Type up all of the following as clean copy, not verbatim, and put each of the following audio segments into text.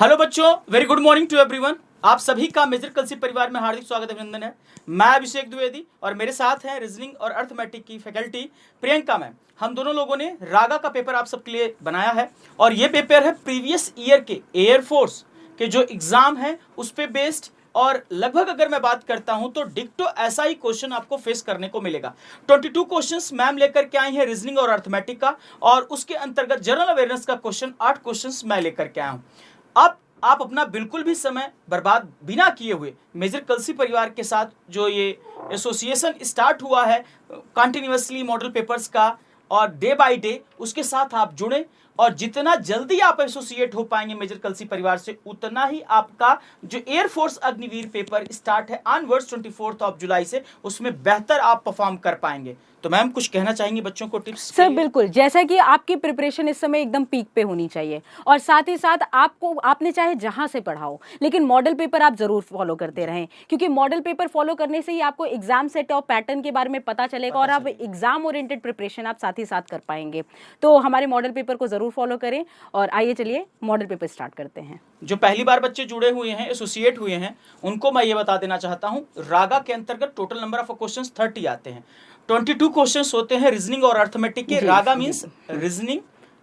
Hello बच्चों, very good morning to everyone. आप सभी का मेजर कलसी परिवार में हार्दिक स्वागत अभिनंदन है। मैं अभिषेक द्विवेदी और मेरे साथ हैं रीजनिंग और अर्थमेटिक की फैकल्टी प्रियंका मैम। हम दोनों लोगों ने रागा का पेपर आप सबके लिए बनाया है और ये पेपर है प्रीवियस ईयर के एयरफोर्स के जो एग्जाम है उस पर बेस्ड, और लगभग अगर मैं बात करता हूं तो डिक्टो ऐसा ही क्वेश्चन आपको फेस करने को मिलेगा। 22 क्वेश्चंस मैम लेकर के आई हैं रीजनिंग और अर्थमेटिक का, और उसके अंतर्गत जनरल अवेयरनेस का क्वेश्चन 8 क्वेश्चंस मैं लेकर के आया हूं। अब आप अपना बिल्कुल भी समय बर्बाद बिना किए हुए मेजर कलसी परिवार के साथ जो ये एसोसिएशन स्टार्ट हुआ है कंटिन्यूअसली मॉडल पेपर्स का और डे बाय डे, उसके साथ आप जुड़े और जितना जल्दी आप एसोसिएट हो पाएंगे मेजर कलसी परिवार से, उतना ही आपका जो एयरफोर्स अग्निवीर पेपर स्टार्ट है ऑनवर्ड्स 24 जुलाई से, उसमें बेहतर आप परफॉर्म कर पाएंगे। तो मैम कुछ कहना चाहेंगे बच्चों को टिप्स? सर बिल्कुल, जैसा कि आपकी प्रिपरेशन इस समय एकदम पीक पे होनी चाहिए और साथ ही साथ आपने चाहे जहां से पढ़ाओ लेकिन मॉडल पेपर आप जरूर फॉलो करते रहें, क्योंकि मॉडल पेपर फॉलो करने से ही आपको एग्जाम सेट और पैटर्न के बारे में पता चलेगा और आप एग्जाम ओरिएंटेड प्रिपरेशन आप साथ ही साथ कर पाएंगे। तो हमारे मॉडल पेपर को जरूर फॉलो करें और आइए चलिए मॉडल पेपर स्टार्ट करते हैं। जो पहली बार बच्चे जुड़े हुए हैं, एसोसिएट हुए हैं, उनको मैं ये बता देना चाहता हूँ, रागा के अंतर्गत टोटल नंबर ऑफ क्वेश्चंस 30 आते हैं। 22 क्वेश्चंस होते हैं रीजनिंग और अर्थमेटिक के। RAGA means reasoning,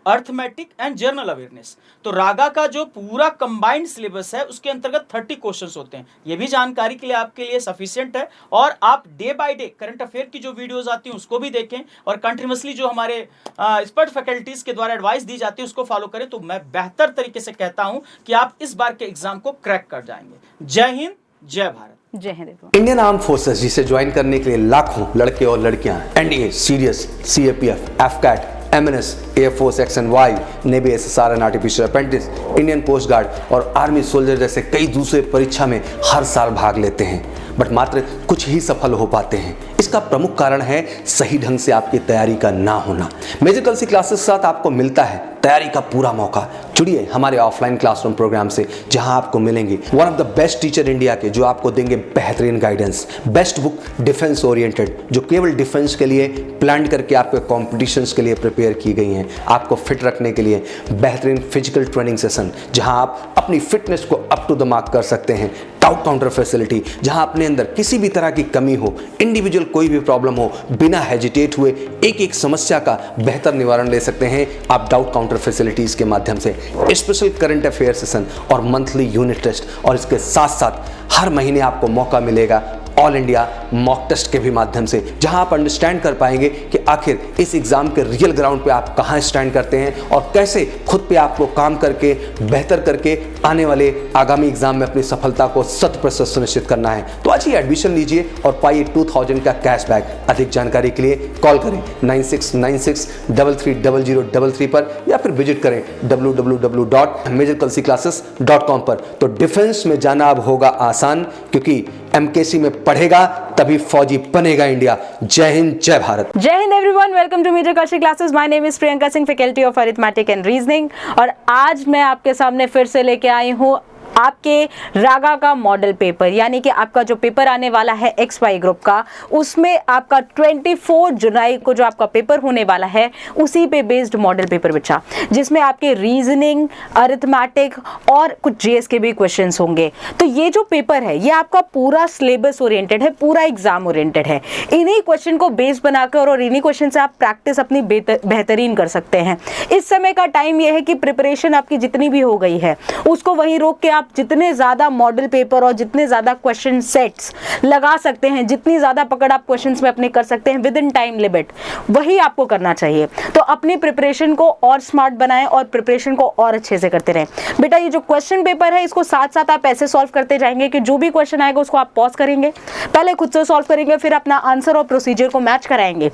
arithmetic and general awareness. तो रागा का जो पूरा कंबाइंड सिलेबस है उसके अंतर्गत 30 क्वेश्चंस होते हैं। ये भी जानकारी के लिए आपके लिए सफिशिएंट है, और आप day by day current affair की जो वीडियोस आती हैं उसको भी देखें और कंटिन्यूअसली जो हमारे एक्सपर्ट फैकल्टीज के द्वारा एडवाइस दी जाती है उसको फॉलो करें। तो मैं बेहतर तरीके से कहता हूं कि आप इस बार के एग्जाम को क्रैक कर जाएंगे। जय हिंद, जय भारत, जय हिंद। इंडियन आर्म फोर्सेस जिसे ज्वाइन करने के लिए लाखों लड़के और लड़कियां NDA, CDS, CAPF, AFCAT, MNS, air force XNY, navy SSR and artificial apprentice, Indian coast guard और आर्मी सोल्जर जैसे कई दूसरे परीक्षा में हर साल भाग लेते हैं, बट मात्र कुछ ही सफल हो पाते हैं। इसका प्रमुख कारण है सही ढंग से आपकी तैयारी का ना होना। मेजर कलसी क्लासेस के साथ आपको मिलता है तैयारी का पूरा मौका। जुड़िए हमारे ऑफलाइन क्लासरूम प्रोग्राम से, जहां आपको मिलेंगे one of the best teacher India के, जो आपको देंगे बेहतरीन guidance. Best book defence oriented, जो केवल डिफेंस के लिए प्लान करके आपके कॉम्पिटिशन्स के लिए प्रिपेयर की गई हैं। आपको फिट रखने के लिए बेहतरीन फिजिकल ट्रेनिंग सेशन, जहां आप अपनी फिटनेस को अप टू द मार्क कर सकते हैं। डाउट काउंटर फैसिलिटी, जहां अपने अंदर किसी भी तरह की कमी हो, इंडिविजुअल कोई भी प्रॉब्लम हो, बिना हेजिटेट हुए एक एक समस्या का बेहतर निवारण ले सकते हैं आप डाउट काउंटर फैसिलिटीज के माध्यम से। स्पेशल करंट अफेयर सेशन और मंथली यूनिट टेस्ट, और इसके साथ साथ हर महीने आपको मौका मिलेगा ऑल इंडिया मॉक टेस्ट के भी माध्यम से, जहां आप अंडरस्टैंड कर पाएंगे कि आखिर इस एग्जाम के रियल ग्राउंड पे आप कहां स्टैंड करते हैं और कैसे खुद पे आपको काम करके बेहतर करके आने वाले आगामी एग्जाम में अपनी सफलता को 100% सुनिश्चित करना है। तो आज ही एडमिशन लीजिए और पाइए 2000 का कैशबैक। अधिक जानकारी के लिए कॉल करें 9696330033 पर, या फिर विजिट करें www.majorkalsiclasses.com पर। तो डिफेंस में जाना अब होगा आसान, क्योंकि MKC में पढ़ेगा तभी फौजी बनेगा इंडिया। जय हिंद, जय भारत। जय Hind everyone, welcome to major Kalsi classes. My name is Priyanka Singh, faculty of arithmetic and reasoning, और आज मैं आपके सामने फिर से लेके आई हूँ आपके रागा का मॉडल पेपर, यानी कि आपका जो पेपर आने वाला है XY ग्रुप का, उसमें आपका 24 जुलाई को जो आपका पेपर होने वाला है उसी पे बेस्ड मॉडल पेपर बच्चा, जिसमें आपके रीजनिंग, अरिथमेटिक और कुछ GS के भी क्वेश्चंस होंगे। तो ये जो पेपर है ये आपका पूरा सिलेबस ओरिएंटेड है, पूरा एग्जाम ओरिएंटेड है। इन्हीं क्वेश्चन को बेस बनाकर और इन्हीं क्वेश्चन से आप प्रैक्टिस अपनी बेहतरीन कर सकते हैं। इस समय का टाइम यह है कि प्रिपरेशन आपकी जितनी भी हो गई है उसको वहीं रोक के आप जितने ज्यादा मॉडल पेपर और जितने ज्यादा क्वेश्चन सेट्स लगा सकते हैं, जितनी ज्यादा पकड़ आप क्वेश्चंस में अपने कर सकते हैं विद इन टाइम लिमिट, वही आपको करना चाहिए। तो अपनी प्रिपरेशन को और स्मार्ट बनाएं और प्रिपरेशन को और अच्छे से करते रहें। बेटा ये जो क्वेश्चन पेपर है इसको साथ साथ आप ऐसे सॉल्व करते जाएंगे कि जो भी क्वेश्चन आएगा उसको आप पॉज करेंगे, पहले खुद से सॉल्व करेंगे, फिर अपना आंसर और प्रोसीजर को मैच कराएंगे।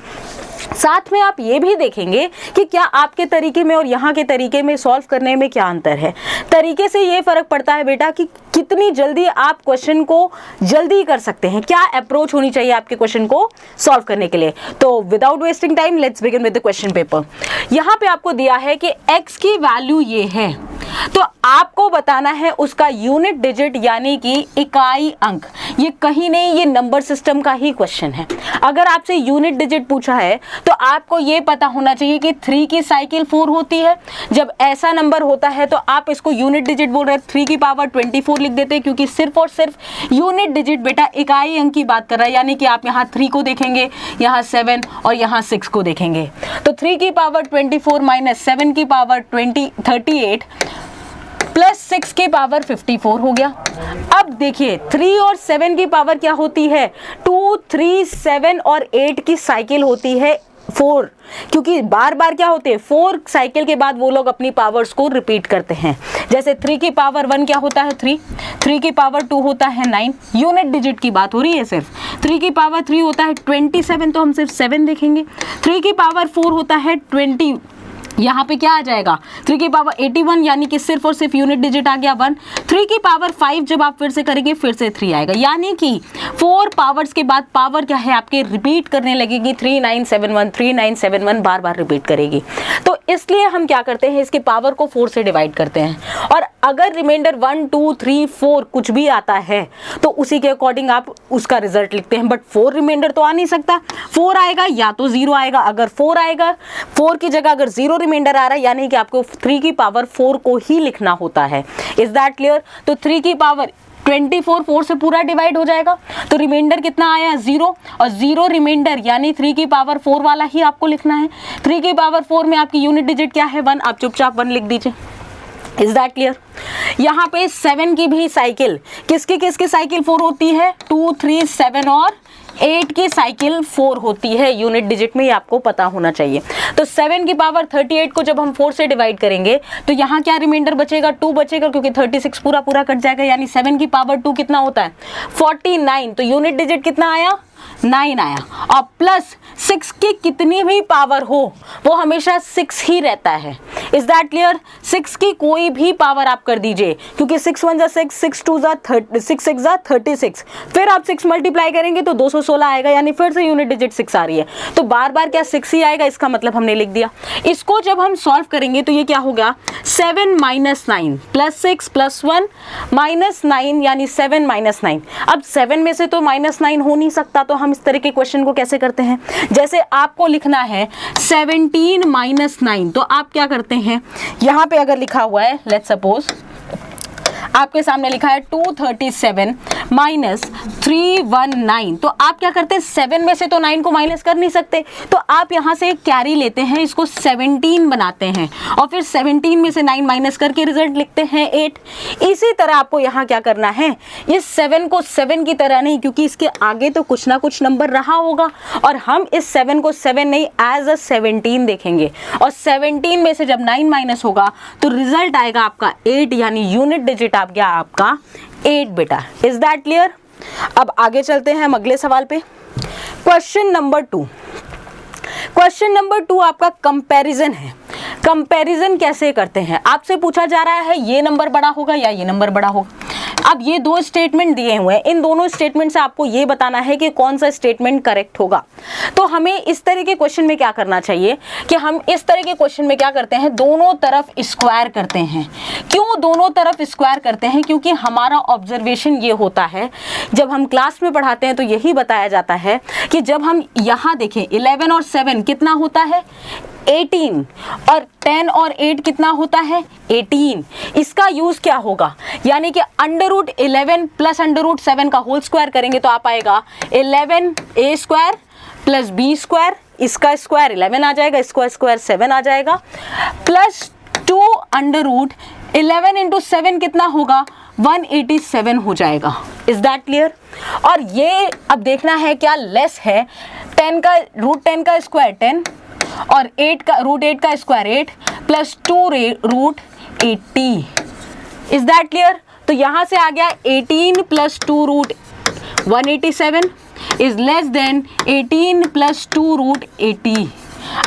साथ में आप ये भी देखेंगे कि क्या आपके तरीके में और यहाँ के तरीके में सॉल्व करने में क्या अंतर है। तरीके से ये फर्क पड़ता है बेटा कि कितनी जल्दी आप क्वेश्चन को जल्दी कर सकते हैं, क्या अप्रोच होनी चाहिए आपके क्वेश्चन को सॉल्व करने के लिए। तो without wasting time let's begin with the question paper. यहाँ पे आपको दिया है कि x की वैल्यू ये है, तो आपको बताना है उसका यूनिट डिजिट यानी कि इकाई अंक। ये कहीं नहीं, ये नंबर सिस्टम का ही क्वेश्चन है। अगर आपसे यूनिट डिजिट पूछा है तो आपको ये पता होना चाहिए कि 3 की साइकिल 4 होती है। जब ऐसा नंबर होता है तो आप इसको यूनिट डिजिट बोल रहे हैं, 3 की पावर 24 लिख देते हैं, क्योंकि सिर्फ और सिर्फ यूनिट डिजिट बेटा इकाई अंक की बात कर रहा है। यानी कि आप यहाँ 3 को देखेंगे, यहाँ 7 और यहाँ 6 को देखेंगे। तो 3 की पावर 24 माइनस 7 की पावर 38 प्लस 6 की पावर 54 हो गया। अब देखिए 3 और 7 की पावर क्या होती है, 2, 3, 7 और 8 की साइकिल होती है 4, क्योंकि बार बार क्या होते हैं 4 साइकिल के बाद वो लोग अपनी पावर्स को रिपीट करते हैं। जैसे 3 की पावर 1 क्या होता है 3 की पावर 2 होता है 9, यूनिट डिजिट की बात हो रही है सिर्फ। 3 की पावर 3 होता है 27, तो हम सिर्फ 7 देखेंगे। 3 की पावर 4 होता है 20, यहाँ पे क्या आ जाएगा 3 की पावर 81, यानी कि सिर्फ और सिर्फ यूनिट डिजिट आ गया 1। 3 की पावर 5 जब आप फिर से करेंगे फिर से 3 आएगा, यानी कि 4 पावर्स के बाद पावर क्या है आपके रिपीट करने लगेगी, 3971 बार बार रिपीट करेगी। तो इसलिए हम क्या करते हैं, इसके पावर को 4 से डिवाइड करते हैं। और अगर रिमाइंडर 1, 2, 3, 4 कुछ भी आता है तो उसी के अकॉर्डिंग आप उसका रिजल्ट लिखते हैं। बट 4 रिमाइंडर तो आ नहीं सकता, 4 आएगा या तो 0 आएगा। अगर 4 आएगा, 4 की जगह अगर 0 रिमाइंडर आ रहा है, यानी कि आपको 3 की पावर 4 को ही लिखना होता है। Is that clear? तो 3 की पावर 24 4 से पूरा डिवाइड हो जाएगा, तो रिमाइंडर कितना आया 0, और 0 रिमाइंडर यानी 3 की पावर 4 वाला ही आपको लिखना है। 3 की पावर 4 में आपकी यूनिट डिजिट क्या है 1, आप चुपचाप 1 लिख दीजिए। Is that clear? यहाँ पे 7 की भी साइकिल, किसकी साइकिल 4 होती है, 2, 3, 7 और 8 की साइकिल 4 होती है यूनिट डिजिट में, ये आपको पता होना चाहिए। तो 7 की पावर 38 को जब हम 4 से डिवाइड करेंगे तो यहाँ क्या रिमाइंडर बचेगा, 2 बचेगा, क्योंकि 36 पूरा कट जाएगा, यानी 7 की पावर 2 कितना होता है 49। तो यूनिट डिजिट कितना आया 9 आया। और प्लस 6 की कितनी भी पावर हो वो हमेशा 6 ही रहता है। Is that clear? 6 की कोई भी पावर आप कर दीजिए, क्योंकि 6 1 जा 6, 6 2 जा 6 6 जा 36, फिर आप 6 मल्टीप्लाई करेंगे तो 216 आएगा, यानी फिर से यूनिट डिजिट 6 आ रही है। तो बार बार क्या 6 ही आएगा, इसका मतलब हमने लिख दिया। इसको जब हम सॉल्व करेंगे तो ये क्या होगा 7 माइनस 9 प्लस 6 प्लस 1 माइनस 9, यानी 7 माइनस 9। अब 7 में से तो माइनस 9 हो नहीं सकता, तो हम इस तरह के क्वेश्चन को कैसे करते हैं, जैसे आपको लिखना है 17 माइनस 9, तो आप क्या करते हैं, यहाँ पे अगर लिखा हुआ है लेट्स सपोज आपके सामने लिखा है 237 माइनस 319, तो आप क्या करते हैं 7 में से तो 9 को माइनस कर नहीं सकते, तो आप यहाँ से एक कैरी लेते हैं, इसको 17 बनाते हैं और फिर 17 में से 9 माइनस करके रिजल्ट लिखते हैं 8। इसी तरह आपको यहाँ क्या करना है, ये 7 को 7 की तरह नहीं, क्योंकि इसके आगे तो कुछ ना कुछ नंबर रहा होगा, और हम इस 7 को 7 नहीं एज अ 17 देखेंगे, और 17 में से जब 9 माइनस होगा तो रिजल्ट आएगा आपका 8, यानी यूनिट डिजिट आ गया आपका 8 बेटा। Is that clear? अब आगे चलते हैं हम अगले सवाल पे। Question number 2। क्वेश्चन नंबर 2 आपका कंपैरिजन है। कंपैरिजन कैसे करते हैं, आपसे पूछा जा रहा है ये नंबर बड़ा होगा या ये नंबर बड़ा होगा। अब ये 2 स्टेटमेंट दिए हुए हैं, इन दोनों स्टेटमेंट से आपको ये बताना है कि कौन सा स्टेटमेंट करेक्ट होगा। तो हमें इस तरह के क्वेश्चन में क्या करना चाहिए कि हम इस तरह के क्वेश्चन में क्या करते हैं, दोनों तरफ स्क्वायर करते हैं। क्यों दोनों तरफ स्क्वायर करते हैं? क्योंकि हमारा ऑब्जर्वेशन ये होता है, जब हम क्लास में पढ़ाते हैं तो यही बताया जाता है कि जब हम यहाँ देखें 11 और 7 कितना होता है 18, और 10 और 8 कितना होता है 18। इसका यूज क्या होगा, यानी कि √11 प्लस √7 का होल स्क्वायर करेंगे तो आप आएगा 11a square plus b square, इसका स्क्वायर 11 आ जाएगा, इसका स्क्वायर 7 आ जाएगा, प्लस 2 √11 इंटू 7 कितना होगा 187 हो जाएगा। Is that clear? और ये अब देखना है क्या लेस है, 10 का √10 का स्क्वायर 10 और 8 का √8 का square 8 plus 2 √80। Is that clear? तो यहां से आ गया 18 plus 2 √187 is less than 18 plus 2 √80।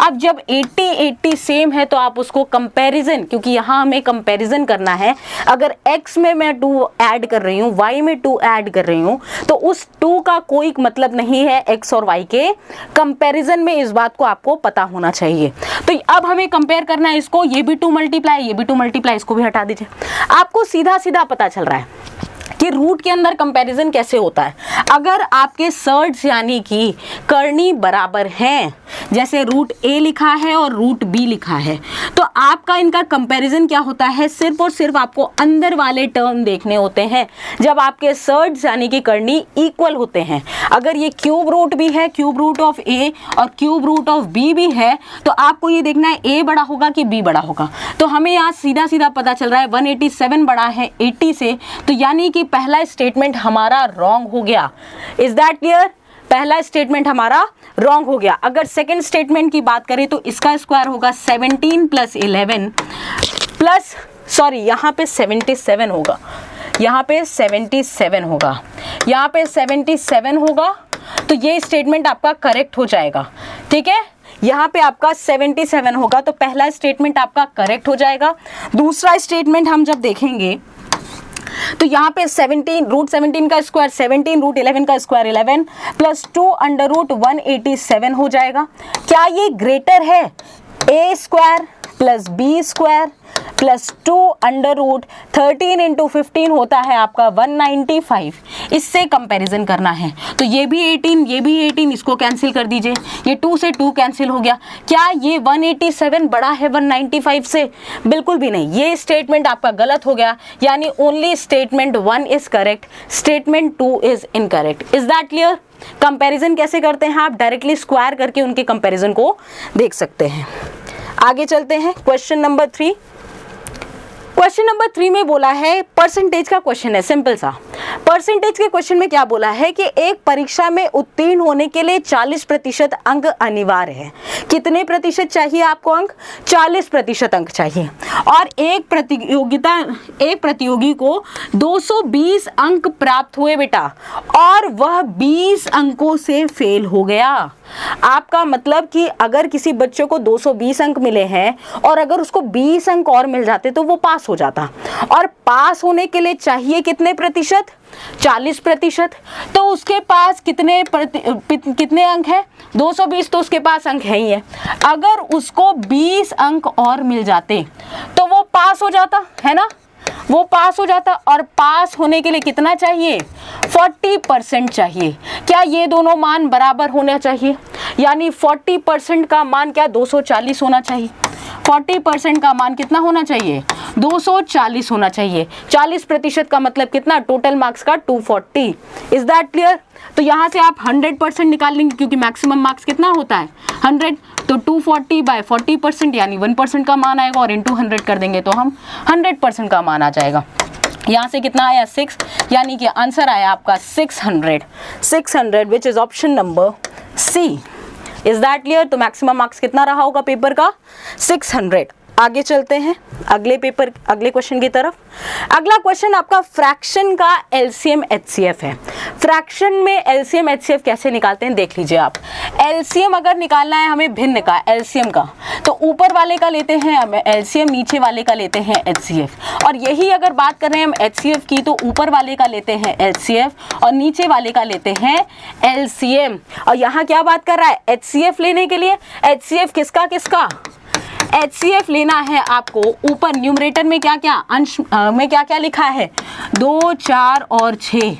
अब जब 80 सेम है तो आप उसको कंपैरिजन, क्योंकि यहाँ हमें कंपैरिजन करना है, अगर x में मैं 2 ऐड कर रही हूँ, y में 2 ऐड कर रही हूँ, तो उस 2 का कोई मतलब नहीं है x और y के कंपैरिजन में। इस बात को आपको पता होना चाहिए। तो अब हमें कंपेयर करना है इसको, ये भी 2 मल्टीप्लाई, ये भी 2 मल्टीप्लाई, इसको भी हटा दीजिए। आपको सीधा सीधा पता चल रहा है कि रूट के अंदर कंपैरिजन कैसे होता है। अगर आपके सर्ड्स यानी कि करनी बराबर हैं, जैसे रूट ए लिखा है और रूट बी लिखा है, तो आपका इनका कंपैरिजन क्या होता है, सिर्फ और सिर्फ आपको अंदर वाले टर्म देखने होते हैं जब आपके सर्ड्स यानी कि करनी इक्वल होते हैं। अगर ये क्यूब रूट भी है, क्यूब रूट ऑफ ए और क्यूब रूट ऑफ बी भी है, तो आपको ये देखना है ए बड़ा होगा कि बी बड़ा होगा। तो हमें यहाँ सीधा सीधा पता चल रहा है 187 बड़ा है 80 से, तो यानी कि पहला स्टेटमेंट हमारा रॉन्ग हो गया। Is that clear? पहला स्टेटमेंट हमारा रॉन्ग हो गया। अगर सेकंड स्टेटमेंट की बात करें तो इसका स्क्वायर होगा 17 प्लस 11 प्लस, सॉरी यहाँ पे 77 होगा, यहाँ पे 77 होगा, यहाँ पे 77 होगा, तो ये स्टेटमेंट आपका करेक्ट हो जाएगा। ठीक है, यहाँ पे आपका 77 होगा, तो पहला स्टेटमेंट आपका करेक्ट हो जाएगा। दूसरा स्टेटमेंट हम जब देखेंगे तो यहाँ पे 17 रूट 17 का स्क्वायर 17, रूट 11 का स्क्वायर 11 प्लस 2 अंडर रूट 187 हो जाएगा। क्या ये ग्रेटर है a square plus b square plus 2 under root 13 into 15 होता है आपका 195। इससे कंपैरिजन करना है, तो ये भी 18, ये भी 18, इसको कैंसिल कर दीजिए, ये 2 से 2 कैंसिल हो गया। क्या ये 187 बड़ा है 195 से? बिल्कुल भी नहीं, ये स्टेटमेंट आपका गलत हो गया, यानी only statement 1 is correct, statement 2 is incorrect. Is that clear? Comparison कैसे करते हैं, आप डायरेक्टली स्क्वायर करके उनके कंपैरिजन को देख सकते हैं। आगे चलते हैं, क्वेश्चन नंबर 3। क्वेश्चन नंबर 3 में बोला है, परसेंटेज का क्वेश्चन है, सिंपल सा। परसेंटेज के क्वेश्चन में क्या बोला है कि एक परीक्षा में उत्तीर्ण होने के लिए 40% अंक अनिवार्य है। कितने प्रतिशत चाहिए आपको अंक? 40% अंक चाहिए। और एक प्रतियोगी को 220 अंक प्राप्त हुए बेटा, और वह 20 अंकों से फेल हो गया। आपका मतलब कि अगर किसी बच्चे को 220 अंक मिले हैं और अगर उसको 20 अंक और मिल जाते तो वो पास हो जाता, और पास होने के लिए चाहिए कितने प्रतिशत? 40%। तो उसके पास कितने अंक है? 220, तो उसके पास अंक है ही है। अगर उसको 20 अंक और मिल जाते तो वो पास हो जाता, है ना, वो पास हो जाता। और पास होने के लिए कितना चाहिए? 40% चाहिए। क्या ये दोनों मान बराबर होना चाहिए? यानी 40% का मान क्या 240 होना चाहिए। 40% का मान कितना होना चाहिए? 240 होना चाहिए। 40% का मतलब कितना? टोटल मार्क्स का 240। Is that clear? तो यहाँ से आप 100% निकाल लेंगे, क्योंकि मैक्सिमम मार्क्स कितना होता है? 100। तो 240 बाय 40% यानी 1% का मान आएगा, और इंटू 100 कर देंगे तो हम 100% का मान आ जाएगा। यहाँ से कितना आया? 6, यानी कि आंसर आया आपका 600 which is option number C. Is that clear? तो मैक्सिमम मार्क्स कितना रहा होगा पेपर का? 600। आगे चलते हैं अगले क्वेश्चन की तरफ। अगला क्वेश्चन आपका फ्रैक्शन का एलसीएम एचसीएफ है। फ्रैक्शन में एलसीएम एचसीएफ कैसे निकालते हैं देख लीजिए आप। एलसीएम अगर निकालना है हमें भिन्न का, एलसीएम का, तो ऊपर वाले का लेते हैं एलसीएम, नीचे वाले का लेते हैं एचसीएफ। और यही अगर बात कर रहे हैं हम एचसीएफ की, तो ऊपर वाले का लेते हैं एचसीएफ और नीचे वाले का लेते हैं एलसीएम। और यहाँ क्या बात कर रहा है? एचसीएफ लेने के लिए। एचसीएफ किसका? एचसीएफ लेना है आपको। ऊपर न्यूमरेटर में क्या क्या, अंश में क्या क्या लिखा है? 2, 4 और 6।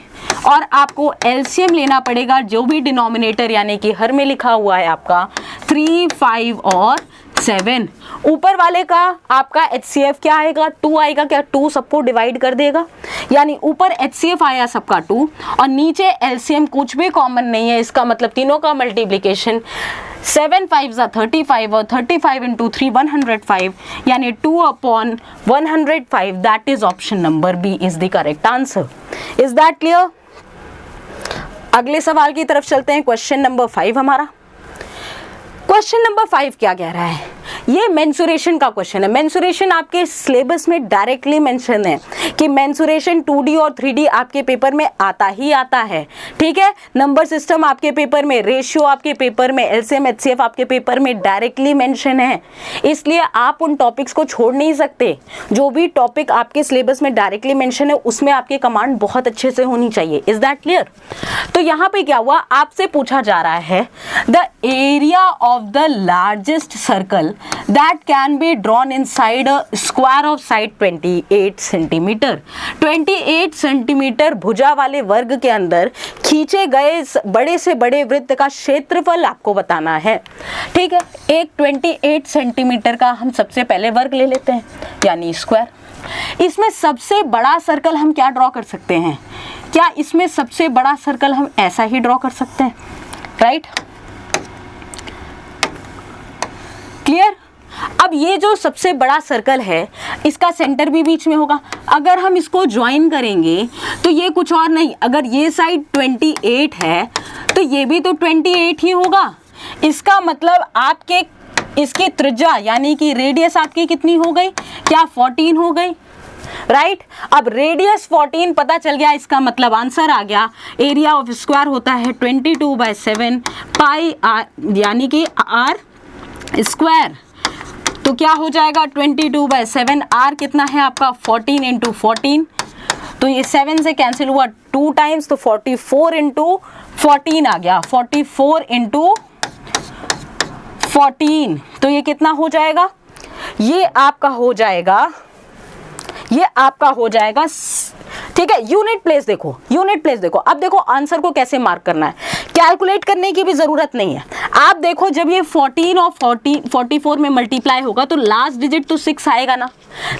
और आपको एलसीएम लेना पड़ेगा जो भी डिनोमिनेटर यानी कि हर में लिखा हुआ है आपका 3, 5 और 7। ऊपर वाले का आपका एचसीएफ क्या आएगा? 2 आएगा। क्या 2 सबको डिवाइड कर देगा? यानी ऊपर एचसीएफ आया सबका 2 और नीचे एलसीएम कुछ भी कॉमन नहीं है। इसका मतलब तीनों का मल्टीप्लिकेशन 7 5 35 और 35 इंटू 3 105, यानी 2/105। That is option number B is the correct answer. Is that clear? अगले सवाल की तरफ चलते हैं। क्वेश्चन नंबर 5 हमारा। क्वेश्चन नंबर 5 क्या कह रहा है? ये मेंसुरेशन का क्वेश्चन है। मेंसुरेशन आपके सिलेबस में डायरेक्टली मेंशन है कि मेंसुरेशन 2D और 3D आपके पेपर में आता ही आता है, ठीक है। नंबर सिस्टम आपके पेपर में, रेशियो आपके पेपर में, एलसीएम एचसीएफ आपके पेपर में डायरेक्टली मेंशन है, इसलिए आप उन टॉपिक्स को छोड़ नहीं सकते। जो भी टॉपिक आपके सिलेबस में डायरेक्टली मेंशन है उसमें आपके कमांड बहुत अच्छे से होनी चाहिए। Is that clear? तो यहाँ पे क्या हुआ, आपसे पूछा जा रहा है the area of the largest circle that can be drawn inside a square of side 28 centimetre. 28 centimetre भुजा वाले वर्ग के अंदर खींचे गए बड़े से बड़े वृत्त का क्षेत्रफल आपको बताना है, ठीक है। एक 28 सेंटीमीटर का हम सबसे पहले वर्ग ले लेते हैं, यानी स्क्वायर। इसमें सबसे बड़ा सर्कल हम क्या ड्रॉ कर सकते हैं? क्या इसमें सबसे बड़ा सर्कल हम ऐसा ही ड्रॉ कर सकते हैं? Right, clear? अब ये जो सबसे बड़ा सर्कल है इसका सेंटर भी बीच में होगा। अगर हम इसको ज्वाइन करेंगे तो ये कुछ और नहीं, अगर ये साइड 28 है तो ये भी तो 28 ही होगा। इसका मतलब आपके इसकी त्रिज्या यानी कि रेडियस आपकी कितनी हो गई? क्या 14 हो गई? राइट, अब रेडियस 14 पता चल गया, इसका मतलब आंसर आ गया। एरिया ऑफ स्क्वायर होता है 22/7 पाई आर, यानी कि आर स्क्वायर। तो क्या हो जाएगा 22/7, आर कितना है आपका 14 × 14, तो ये 7 से कैंसिल हुआ 2 टाइम्स, तो 44 × 14 आ गया, 44 × 14, तो ये कितना हो जाएगा? ये आपका हो जाएगा, ये आपका हो जाएगा, ठीक है। यूनिट प्लेस देखो, यूनिट प्लेस देखो। अब देखो आंसर को कैसे मार्क करना है, कैलकुलेट करने की भी जरूरत नहीं है। आप देखो जब ये 14 और 44 में मल्टीप्लाई होगा तो लास्ट डिजिट तो 6 आएगा ना,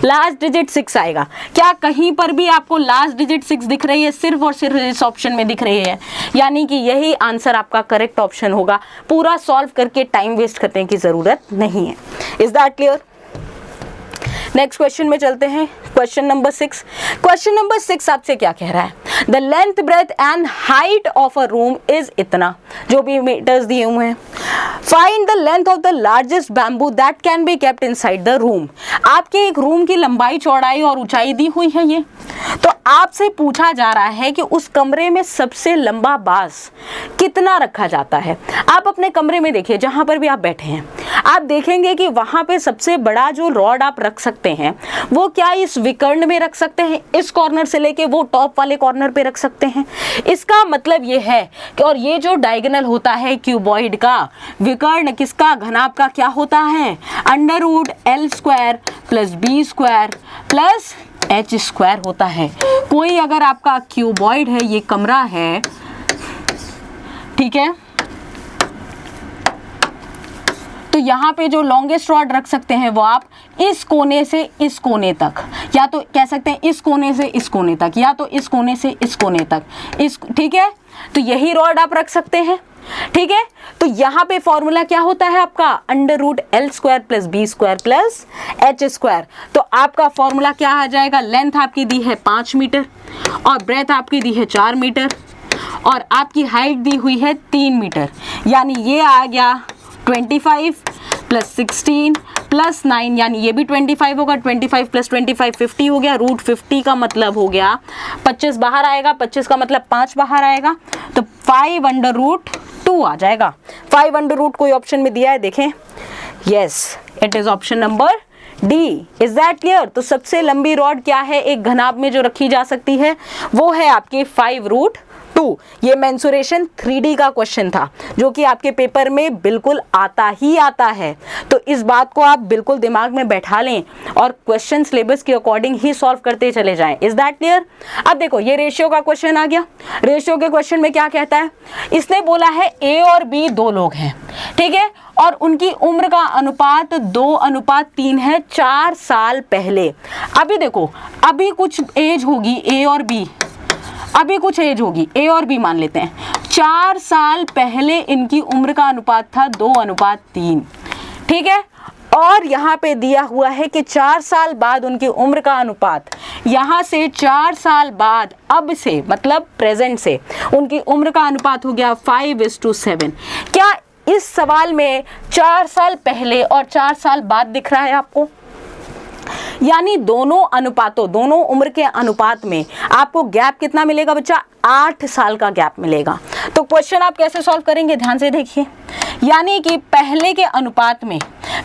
लास्ट डिजिट 6 आएगा। क्या कहीं पर भी आपको लास्ट डिजिट 6 दिख रही है? सिर्फ और सिर्फ इस ऑप्शन में दिख रही है, यानी कि यही आंसर आपका करेक्ट ऑप्शन होगा। पूरा सॉल्व करके टाइम वेस्ट करने की जरूरत नहीं है। Is that clear? Next question में चलते हैं, क्वेश्चन नंबर 6। क्वेश्चन नंबर 6 आपसे क्या कह रहा है? The length breadth and height of a room is इतना, जो भी मीटर्स दिए हुए हैं। Find the length of the largest bamboo that can be kept inside the room. आपके एक रूम की लंबाई, चौड़ाई और ऊंचाई दी हुई है ये, तो आपसे पूछा जा रहा है कि उस कमरे में सबसे लंबा बांस कितना रखा जाता है। आप अपने कमरे में देखिए, जहां पर भी आप बैठे हैं, आप देखेंगे कि वहां पे सबसे बड़ा जो रॉड आप रख सकते हैं वो क्या इस विकर्ण में रख सकते हैं, इस कॉर्नर से लेके वो टॉप वाले कॉर्नर पे रख सकते हैं। इसका मतलब ये है कि, और ये जो डायगोनल होता है क्यूबॉइड का, विकर्ण किसका, घनाभ का क्या होता है? √L² + B² + H² होता है। कोई अगर आपका क्यूबॉइड है, ये कमरा है, ठीक है, तो यहाँ पे जो लॉन्गेस्ट रॉड रख सकते हैं वो आप इस कोने से इस कोने तक, या तो कह सकते हैं इस कोने से इस कोने तक, या तो इस कोने से इस कोने तक, ठीक है। तो यही रॉड आप रख सकते हैं, ठीक है। तो यहाँ पे फॉर्मूला क्या होता है आपका? √L² + B² + H²। तो आपका फॉर्मूला क्या आ जाएगा? लेंथ आपकी दी है 5 मीटर और ब्रेथ आपकी दी है 4 मीटर और आपकी हाइट दी हुई है 3 मीटर, यानी ये आ गया 25 + 16 + 9, यानी ये भी 25 होगा। 25 + 25 50 हो गया। √50 का मतलब हो गया 25 बाहर आएगा, 25 का मतलब 5 बाहर आएगा, तो 5√2 आ जाएगा। 5√, कोई ऑप्शन में दिया है देखें? Yes, it is option number D. Is that clear? तो सबसे लंबी रॉड क्या है एक घनाभ में जो रखी जा सकती है? वो है आपकी 5√2। ये मेंसुरेशन 3D का क्वेश्चन था जो कि आपके पेपर में बिल्कुल आता ही आता है, तो इस बात को आप बिल्कुल दिमाग में बैठा लें और क्वेश्चन सिलेबस के अकॉर्डिंग ही सॉल्व करते चले जाएं। Is that clear? अब देखो ये रेशियो का क्वेश्चन आ गया। रेशियो के क्वेश्चन में क्या कहता है? इसने बोला है A और B 2 लोग हैं, ठीक है, और उनकी उम्र का अनुपात 2:3 है 4 साल पहले। अभी देखो, अभी कुछ एज होगी A और B, अभी कुछ एज होगी A और B मान लेते हैं। 4 साल पहले इनकी उम्र का अनुपात था 2:3, ठीक है, और यहाँ पे दिया हुआ है कि 4 साल बाद उनकी उम्र का अनुपात, यहाँ से 4 साल बाद, अब से मतलब प्रेजेंट से, उनकी उम्र का अनुपात हो गया 5:7। क्या इस सवाल में 4 साल पहले और 4 साल बाद दिख रहा है आपको, यानी दोनों अनुपातों, दोनों उम्र के अनुपात में आपको गैप कितना मिलेगा बच्चा? 8 साल का गैप मिलेगा। तो क्वेश्चन आप कैसे सॉल्व करेंगे, ध्यान से देखिए। यानी कि पहले के अनुपात में,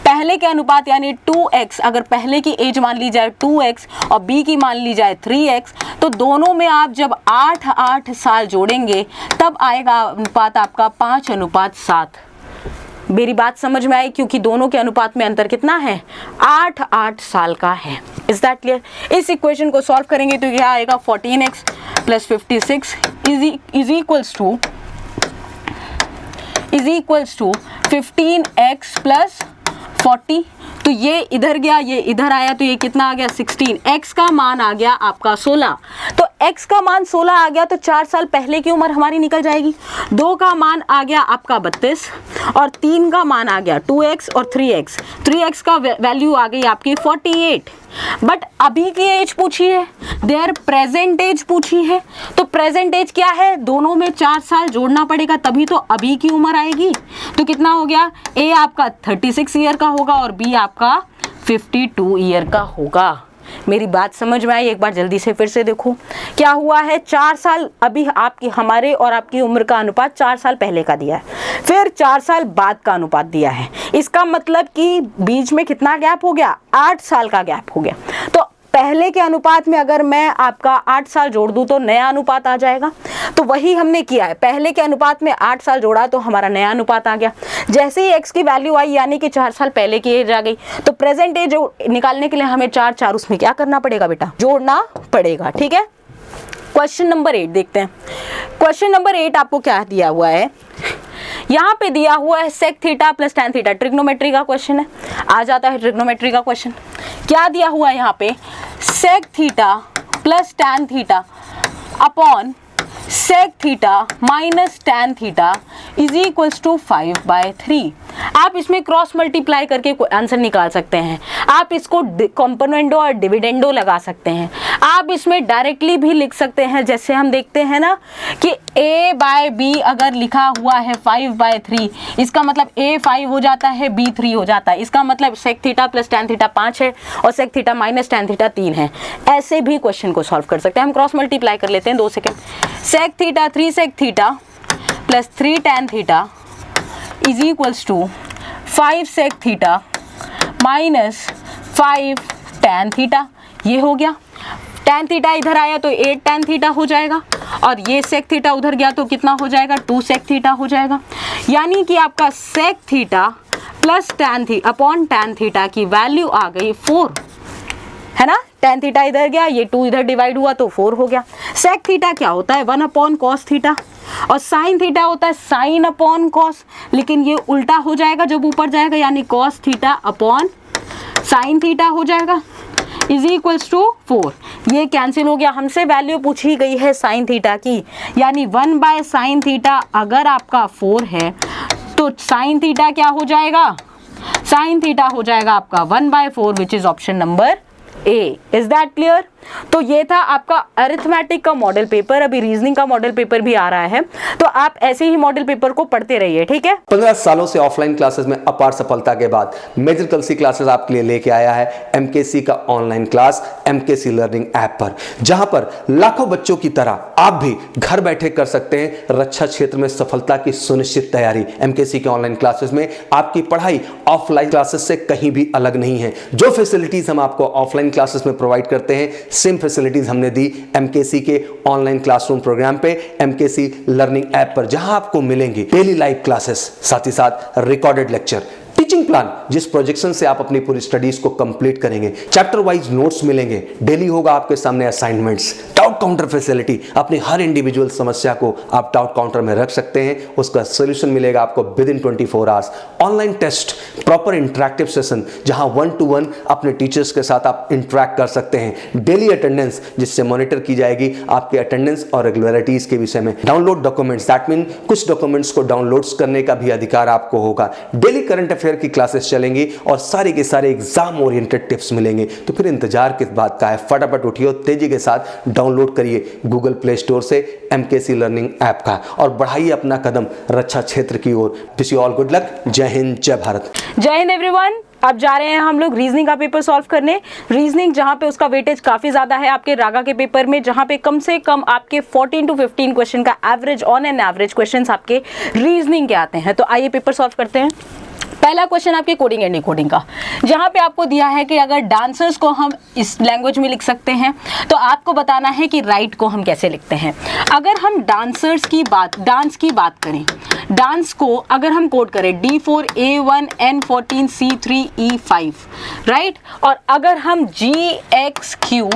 पहले के अनुपात यानी 2x, अगर पहले की एज मान ली जाए 2x और b की मान ली जाए 3x, तो दोनों में आप जब 8 साल जोड़ेंगे तब आएगा अनुपात आपका 5:7। मेरी बात समझ में आई? क्योंकि दोनों के अनुपात में अंतर कितना है? 8 साल का है। Is that clear? इस इक्वेशन को सॉल्व करेंगे तो क्या आएगा? 14x plus 56 is equals to 15x plus 40। तो ये इधर गया, ये इधर आया, तो ये कितना आ गया? 16। x का मान आ गया आपका 16। तो x का मान 16 आ गया तो 4 साल पहले की उम्र हमारी निकल जाएगी। 2 का मान आ गया आपका 32 और 3 का मान आ गया 2x और 3x। 3x का वैल्यू आ गई आपकी 48। बट अभी की एज पूछी है, देयर प्रेजेंट एज पूछी है। तो प्रेजेंट एज क्या है? दोनों में 4 साल जोड़ना पड़ेगा तभी तो अभी की उम्र आएगी। तो कितना हो गया? ए आपका 36 ईयर का होगा और बी आपका 52 ईयर का होगा। मेरी बात समझ में आई? एक बार जल्दी से फिर से देखो क्या हुआ है। 4 साल अभी आपकी, हमारे और आपकी उम्र का अनुपात 4 साल पहले का दिया है, फिर 4 साल बाद का अनुपात दिया है। इसका मतलब कि बीच में कितना गैप हो गया? 8 साल का गैप हो गया। तो पहले के अनुपात में अगर मैं आपका 8 साल जोड़ दूं तो नया अनुपात आ जाएगा। तो वही हमने किया है, पहले के अनुपात में 8 साल जोड़ा तो हमारा नया अनुपात आ गया। जैसे ही x की वैल्यू आई यानी कि 4 साल पहले की एज आ गई, तो प्रेजेंट एज निकालने के लिए हमें 4 उसमें क्या करना पड़ेगा बेटा? जोड़ना पड़ेगा। ठीक है, क्वेश्चन नंबर 8 देखते हैं। क्वेश्चन नंबर 8 आपको क्या दिया हुआ है? यहाँ पे दिया हुआ है sec theta plus tan theta. Trigonometry का क्वेश्चन है, आ जाता है ट्रिग्नोमेट्री का क्वेश्चन। क्या दिया हुआ है यहाँ पे? Sec theta plus tan theta upon sec theta minus tan theta is equals to 5/3। आप इसमें क्रॉस मल्टीप्लाई करके आंसर निकाल सकते हैं। आप इसको कंपोनेंडो और डिविडेंडो लगा सकते हैं। आप इसमें डायरेक्टली भी लिख सकते हैं, जैसे हम देखते हैं ना कि a/b अगर लिखा हुआ है 5/3, इसका मतलब a 5 हो जाता है, b 3 हो जाता है। इसका मतलब sec theta plus tan theta 5 है और sec theta minus tan theta 3 है। ऐसे भी क्वेश्चन को सॉल्व कर सकते हैं। हम क्रॉस मल्टीप्लाई कर लेते हैं, 2 second. Sec theta 3 sec theta plus 3 tan theta is equals to 5 sec theta minus 5 tan theta. ये हो गया। टैन थीटा इधर आया तो 8 टैन थीटा हो जाएगा और ये सेक थीटा उधर गया तो कितना हो जाएगा? 2 सेक थीटा हो जाएगा। यानी कि आपका sec theta plus tan theta upon tan theta की वैल्यू आ गई 4, है ना। टैन थीटा इधर गया, ये 2 इधर डिवाइड हुआ तो 4 हो गया। सेक थीटा क्या होता है? 1 अपॉन कॉस थीटा और साइन थीटा होता है साइन अपॉन कॉस, लेकिन ये उल्टा हो जाएगा जब ऊपर जाएगा, यानी cos theta upon sine theta हो जाएगा इज इक्वल्स टू 4। ये कैंसिल हो गया। हमसे वैल्यू पूछी गई है साइन थीटा की, यानी 1/साइन थीटा अगर आपका 4 है तो साइन थीटा क्या हो जाएगा? साइन थीटा हो जाएगा आपका 1/4 विच is option number A. Is that clear? तो ये था आपका अरिथमेटिक का मॉडल पेपर। अभी रीजनिंग का मॉडल पेपर भी आ रहा है, तो आप ऐसे ही मॉडल पेपर को पढ़ते रहिए। ठीक है। 15 सालों से ऑफलाइन क्लासेस में अपार सफलता के बाद मेजर कलसी क्लासेस आपके लिए लेके आया है एमकेसी का online class MKC learning app पर, जहां पर लाखों बच्चों की तरह आप भी घर बैठे कर सकते हैं रक्षा क्षेत्र में सफलता की सुनिश्चित तैयारी। एमकेसी के ऑनलाइन क्लासेस में आपकी पढ़ाई ऑफलाइन क्लासेस से कहीं भी अलग नहीं है। जो फैसिलिटीज हम आपको ऑफलाइन क्लासेस में प्रोवाइड करते हैं, सेम फैसिलिटीज हमने दी एमकेसी के ऑनलाइन क्लासरूम प्रोग्राम पे, एमकेसी लर्निंग ऐप पर, जहां आपको मिलेंगी डेली लाइव क्लासेस, साथ ही साथ रिकॉर्डेड लेक्चर, टीचिंग प्लान जिस प्रोजेक्शन से आप अपनी पूरी स्टडीज को कंप्लीट करेंगे, चैप्टर वाइज नोट्स मिलेंगे, डेली होगा आपके सामने असाइनमेंट्स, डाउट काउंटर फैसिलिटी, अपनी हर इंडिविजुअल समस्या को आप डाउट काउंटर में रख सकते हैं, उसका सॉल्यूशन मिलेगा आपको within 24 hours, online test, proper interactive session जहां 1-to-1 अपने टीचर्स के साथ आप इंटरैक्ट कर सकते हैं, डेली अटेंडेंस जिससे मॉनिटर की जाएगी आपके अटेंडेंस और रेगुलरिटीज के विषय में, डाउनलोड डॉक्यूमेंट्स, दैट मीन कुछ डॉक्यूमेंट्स को डाउनलोड्स करने का भी अधिकार आपको होगा, डेली करंट अफेयर की क्लासेस चलेंगी और सारे के सारे एग्जाम ओरिएंटेड टिप्स मिलेंगे। तो फिर इंतजार किस बात का है? फटाफट उठिए, तेजी के साथ डाउनलोड डाउनलोड करिए गूगल प्ले स्टोर से MKC लर्निंग ऐप का और बढ़ाइए अपना कदम रक्षा क्षेत्र की ओर। Wish you all good luck. जय हिंद, जय भारत। जय हिंद एवरीवन। अब जा रहे हैं हम लोग रीजनिंग का पेपर सॉल्व करने। रीजनिंग जहां पे उसका वेटेज काफी ज्यादा है आपके रागा के पेपर में, जहां पे कम से कम आपके 14 to 15 क्वेश्चन का average on an average questions आपके रीजनिंग के आते हैं। तो आइए पेपर सॉल्व करते हैं। पहला क्वेश्चन आपके कोडिंग एंड डिकोडिंग का, जहां पे आपको दिया है कि अगर डांसर्स को हम इस लैंग्वेज में लिख सकते हैं तो आपको बताना है कि राइट को हम कैसे लिखते हैं। अगर हम डांस की बात करें, डांस को अगर हम कोड करें D4 A1 N14 C3 E5, right, और अगर हम GXQ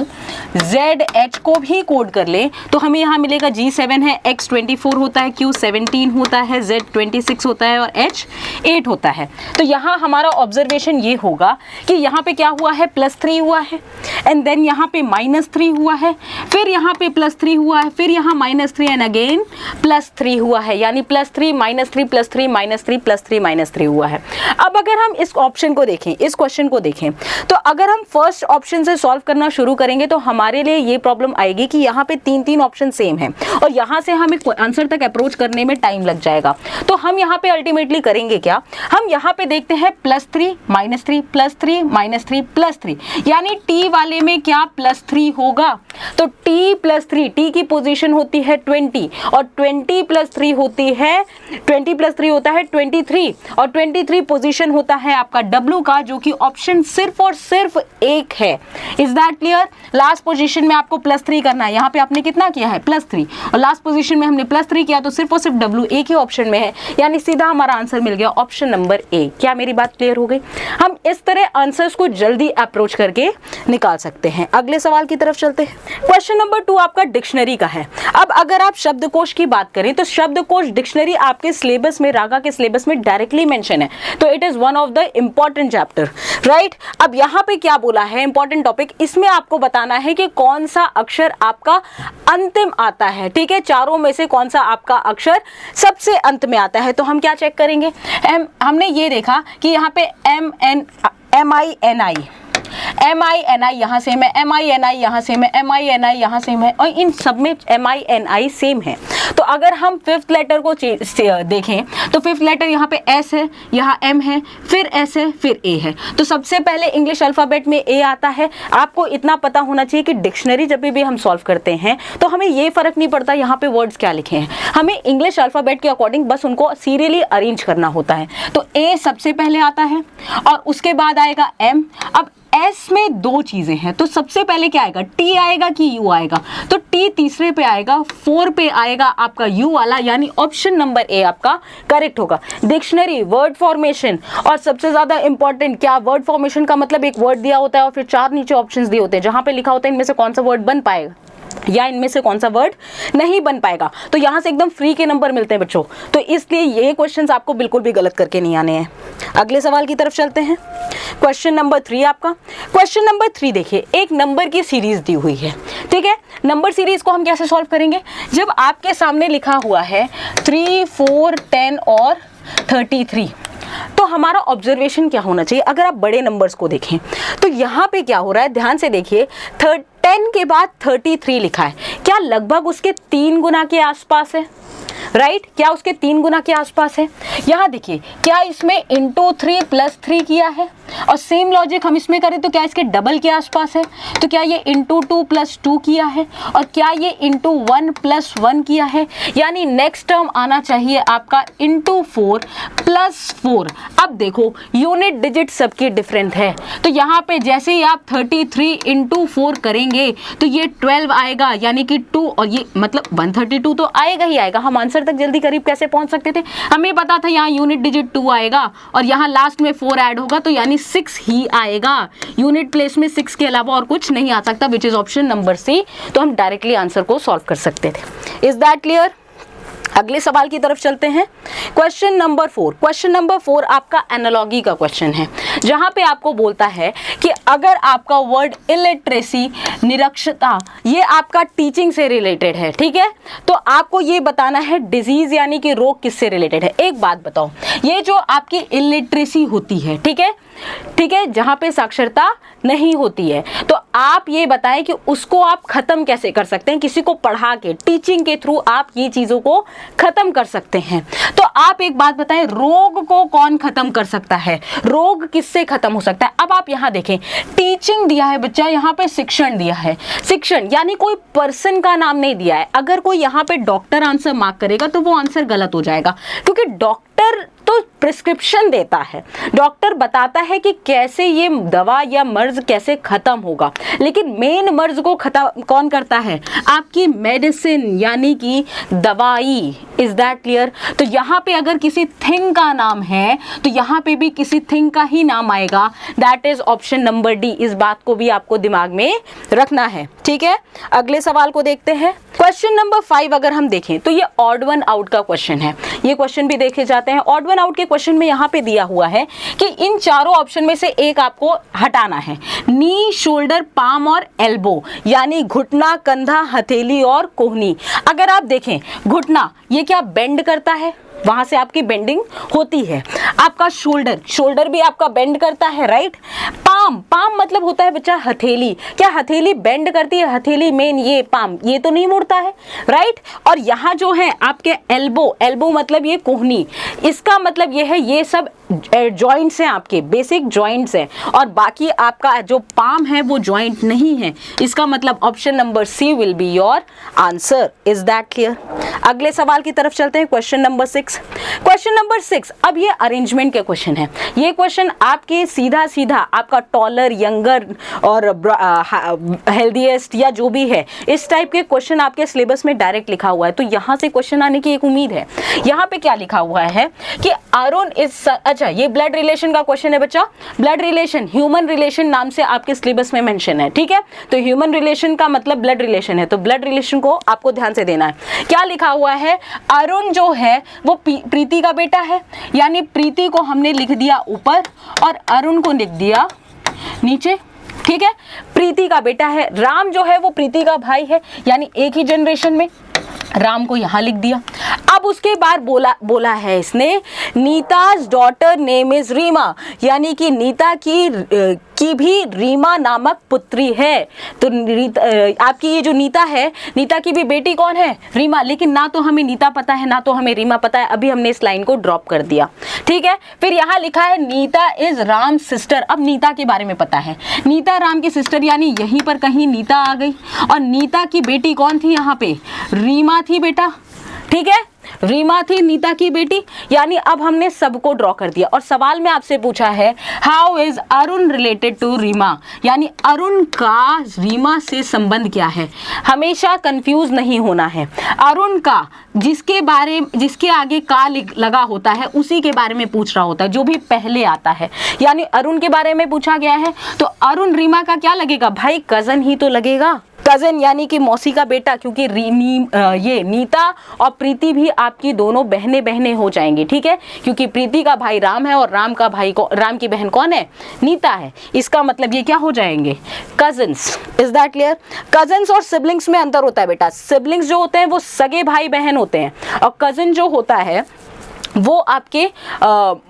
ZH को भी कोड कर ले तो हमें यहाँ मिलेगा G7 है, X 24 होता है, Q 17 होता है, Z 26 होता है और H 8 होता है। तो यहाँ हमारा ऑब्जर्वेशन ये होगा कि यहाँ पे क्या हुआ है, +3 हुआ है, एंड देन यहाँ पे -3 हुआ है, फिर यहाँ पे +3 हुआ है, फिर यहाँ -3 एंड अगेन +3 हुआ है, यानी +3 -3 +3 -3 +3 -3 हुआ है। अब अगर हम इस ऑप्शन को देखें, इस क्वेश्चन को देखें, तो अगर हम फर्स्ट ऑप्शन से सॉल्व करना शुरू करेंगे तो हमारे लिए ये प्रॉब्लम आएगी कि यहाँ पे 3 ऑप्शन सेम है और यहाँ से हमें आंसर तक अप्रोच करने में टाइम लग जाएगा। तो हम यहाँ पे अल्टीमेटली करेंगे क्या, हम यहाँ पे देखते हैं +3 -3 +3 -3 +3, यानी T वाले में क्या +3 होगा। तो T +3, T की पोजीशन होती है 20 और 20 + 3 होती है 20 + 3 होता है 23 और 23 पोजीशन होता है आपका W का, जो कि ऑप्शन सिर्फ और सिर्फ एक है। Is that clear. Last position में आपको +3 करना है, यहाँ पे आपने कितना किया है +3 और लास्ट पोजीशन में हमने +3 किया, तो सिर्फ और सिर्फ W एक ही ऑप्शन में है, यानी सीधा हमारा आंसर मिल गया ऑप्शन नंबर A। क्या मेरी बात क्लियर हो गई। हम इस तरह आंसर्स को जल्दी अप्रोच करके निकाल सकते हैं। अगले सवाल की तरफ चलते हैं। क्वेश्चन नंबर 2 आपका डिक्शनरी का है। अब अगर आप शब्दकोश की बात करें तो शब्दकोश डिक्शनरी आपके सिलेबस में, रागा के सिलेबस में डायरेक्टली मेंशन है, तो it is one of the important chapter, right. अब यहाँ पे क्या बोला है, इंपॉर्टेंट टॉपिक, इसमें आपको बताना है कि कौन सा अक्षर आपका अंतिम आता है, ठीक है, चारों में से कौन सा आपका अक्षर सबसे अंत में आता है। तो हम क्या चेक करेंगे, हमने ये देखा कि यहाँ पे MINI यहाँ सेम है, MINI यहाँ सेम है, MINI यहाँ सेम है, और इन सब में MINI सेम है। तो अगर हम फिफ्थ लेटर को देखें तो फिफ्थ लेटर यहाँ पे S है, यहाँ M है, फिर S है, फिर A है। तो सबसे पहले इंग्लिश अल्फ़ाबेट में A आता है। आपको इतना पता होना चाहिए कि डिक्शनरी जब भी हम सॉल्व करते हैं तो हमें ये फ़र्क नहीं पड़ता यहाँ पे वर्ड्स क्या लिखे हैं, हमें इंग्लिश अल्फ़ाबेट के अकॉर्डिंग बस उनको सीरियली अरेंज करना होता है। तो A सबसे पहले आता है और उसके बाद आएगा M। अब S में 2 चीजें हैं, तो सबसे पहले क्या आएगा, T आएगा कि U आएगा। तो T तीसरे पे आएगा, 4 पे आएगा आपका U वाला, यानी ऑप्शन नंबर A आपका करेक्ट होगा। डिक्शनरी, वर्ड फॉर्मेशन, और सबसे ज्यादा इंपॉर्टेंट क्या, वर्ड फॉर्मेशन का मतलब एक वर्ड दिया होता है और फिर 4 नीचे ऑप्शंस दिए होते हैं, जहां पे लिखा होता है इनमें से कौन सा वर्ड बन पाएगा या इनमें से कौन सा वर्ड नहीं बन पाएगा। तो यहां से एकदम फ्री के नंबर मिलते हैं बच्चों, तो इसलिए ये क्वेश्चंस आपको बिल्कुल भी गलत करके नहीं आने हैं। अगले सवाल की तरफ चलते हैं। क्वेश्चन नंबर 3 आपका। क्वेश्चन नंबर 3 देखिए, एक नंबर की सीरीज दी हुई है, ठीक है। नंबर सीरीज को हम कैसे सॉल्व करेंगे, जब आपके सामने लिखा हुआ है 3, 4, 10 और 33, तो हमारा ऑब्जर्वेशन क्या होना चाहिए। अगर आप बड़े नंबर्स को देखें तो यहाँ पे क्या हो रहा है, ध्यान से देखिए, 10 के बाद 33 लिखा है, क्या लगभग उसके 3 गुना के आसपास है, राइट, क्या उसके 3 गुना के आसपास है। यहाँ देखिए, क्या इसमें इंटू 3 + 3 किया है, और सेम लॉजिक हम इसमें करें तो क्या इसके डबल के आसपास है। तो क्या ये इंटू 2 + 2 किया है, और क्या ये इंटू 1 + 1 किया है, यानी नेक्स्ट टर्म आना चाहिए आपका इंटू 4 + 4। अब देखो यूनिट डिजिट सबकी डिफरेंट है, तो यहाँ पे जैसे ही आप 33 × 4 करेंगे तो ये 12 आएगा, यानी कि 2, और ये मतलब 132 तो आएगा ही आएगा। हम आंसर तक जल्दी करीब कैसे पहुंच सकते थे, हमें पता था यहाँ यूनिट डिजिट 2 आएगा और यहाँ लास्ट में 4 ऐड होगा, तो यानी 6 ही आएगा। यूनिट प्लेस में 6 के अलावा और कुछ नहीं आ सकता, विच इज ऑप्शन नंबर C। तो हम डायरेक्टली आंसर को सॉल्व कर सकते थे। Is that clear. अगले सवाल की तरफ चलते हैं। Question number 4। क्वेश्चन नंबर 4 आपका एनालॉजी का क्वेश्चन है, जहां पे आपको बोलता है कि अगर आपका वर्ड इलिटरेसी, निरक्षरता, ये आपका टीचिंग से रिलेटेड है, ठीक है, तो आपको ये बताना है डिजीज यानी कि रोग किससे रिलेटेड है। एक बात बताओ, ये जो आपकी इलिटरेसी होती है, ठीक है, ठीक है, जहां पे साक्षरता नहीं होती है। तो आप ये बताएं कि उसको आप खत्म कैसे कर सकते हैं, किसी को पढ़ा के, टीचिंग के थ्रू आप ये चीजों को खत्म कर सकते हैं। तो आप एक बात बताएं, रोग को कौन खत्म कर सकता है, रोग किससे खत्म हो सकता है? अब आप यहां देखें, टीचिंग दिया है बच्चा, यहां पे शिक्षण दिया है। शिक्षण यानी कोई पर्सन का नाम नहीं दिया है। अगर कोई यहां पे डॉक्टर आंसर मार्क करेगा तो वो आंसर गलत हो जाएगा, क्योंकि डॉक्टर तो प्रिस्क्रिप्शन देता है, डॉक्टर बताता है कि कैसे ये दवा या मर्ज कैसे खत्म होगा, लेकिन मेन मर्ज को खत्म कौन करता है? आपकी मेडिसिन यानी कि दवाई। Is that clear? तो यहाँ पे अगर किसी थिंग का नाम है तो यहाँ पे भी किसी थिंग का ही नाम आएगा। That is option number D. इस बात को भी आपको दिमाग में रखना है, ठीक है। अगले सवाल को देखते हैं। क्वेश्चन नंबर 5 अगर हम देखें तो ये ऑड वन आउट का क्वेश्चन है। ये क्वेश्चन भी देखे जाते हैं। ऑड वन आउट के क्वेश्चन में यहाँ पे दिया हुआ है कि इन चारों ऑप्शन में से एक आपको हटाना है। नी, शोल्डर, पाम और एल्बो, यानी घुटना, कंधा, हथेली और कोहनी। अगर आप देखें, घुटना ये क्या बेंड करता है, वहां से आपकी बेंडिंग होती है। आपका शोल्डर, शोल्डर भी आपका बेंड करता है, राइट। पाम, पाम मतलब होता है बच्चा हथेली। क्या हथेली बेंड करती है? हथेली मेन ये पाम ये तो नहीं मुड़ता है, राइट। और यहाँ जो है आपके एल्बो, एल्बो मतलब ये कोहनी, इसका मतलब ये है ये सब जॉइंट्स हैं, आपके बेसिक जॉइंट्स हैं, और बाकी आपका जो पाम है वो जॉइंट नहीं है। इसका मतलब option number C will be your answer. Is that clear? अगले सवाल की तरफ चलते हैं। Question number 6। क्वेश्चन नंबर 6, अब ये अरेंजमेंट के क्वेश्चन है। ये क्वेश्चन आपके सीधा सीधा आपका टॉलर, यंगर और हेल्दीएस्ट या जो भी है, इस टाइप के क्वेश्चन आपके सिलेबस में डायरेक्ट लिखा हुआ है। तो यहाँ से क्वेश्चन आने की एक उम्मीद है। यहाँ पे क्या लिखा हुआ है कि अरुण इज, अच्छा ये ब्लड रिलेशन का क्वेश्चन है बच्चा। ब्लड रिलेशन, ह्यूमन रिलेशन नाम से आपके सिलेबस में मेंशन है, ठीक है। तो ह्यूमन रिलेशन का मतलब ब्लड रिलेशन है, तो ब्लड रिलेशन को आपको ध्यान से देना है। क्या लिखा हुआ है? अरुण जो है वो प्रीति का बेटा है, यानी प्रीति को हमने लिख दिया ऊपर और अरुण को लिख दिया नीचे, ठीक है। प्रीति का बेटा है। राम जो है वो प्रीति का भाई है, यानी एक ही जनरेशन में, राम को यहां लिख दिया। अब उसके बाद बोला है इसने, Nita's daughter name is Reema, यानी कि नीता की भी रीमा नामक पुत्री है। तो आपकी ये जो नीता है, नीता की भी बेटी कौन है? रीमा। लेकिन ना तो हमें नीता पता है ना तो हमें रीमा पता है, अभी हमने इस लाइन को ड्रॉप कर दिया, ठीक है। फिर यहाँ लिखा है नीता इज राम सिस्टर। अब नीता के बारे में पता है, नीता राम की सिस्टर, यानी यहीं पर कहीं नीता आ गई। और नीता की बेटी कौन थी? यहाँ पे रीमा थी बेटा, ठीक है। रीमा थी नीता की बेटी, यानी अब हमने सबको ड्रॉ कर दिया। और सवाल में आपसे पूछा है how is Arun related to Reema, यानी अरुण का रीमा से संबंध क्या है। हमेशा कंफ्यूज नहीं होना है। अरुण का जिसके आगे का लगा होता है उसी के बारे में पूछ रहा होता है, जो भी पहले आता है। यानी अरुण के बारे में पूछा गया है तो अरुण रीमा का क्या लगेगा भाई? कजन ही तो लगेगा, कजन यानी कि मौसी का बेटा, क्योंकि ये नीता और प्रीति भी आपकी दोनों बहनें हो जाएंगी, ठीक है। क्योंकि प्रीति का भाई राम है और राम की बहन कौन है? नीता है। इसका मतलब ये क्या हो जाएंगे? Cousins. Is that clear? Cousins और सिबलिंग्स में अंतर होता है बेटा। सिबलिंग्स जो होते हैं वो सगे भाई बहन होते हैं, और कजन जो होता है वो आपके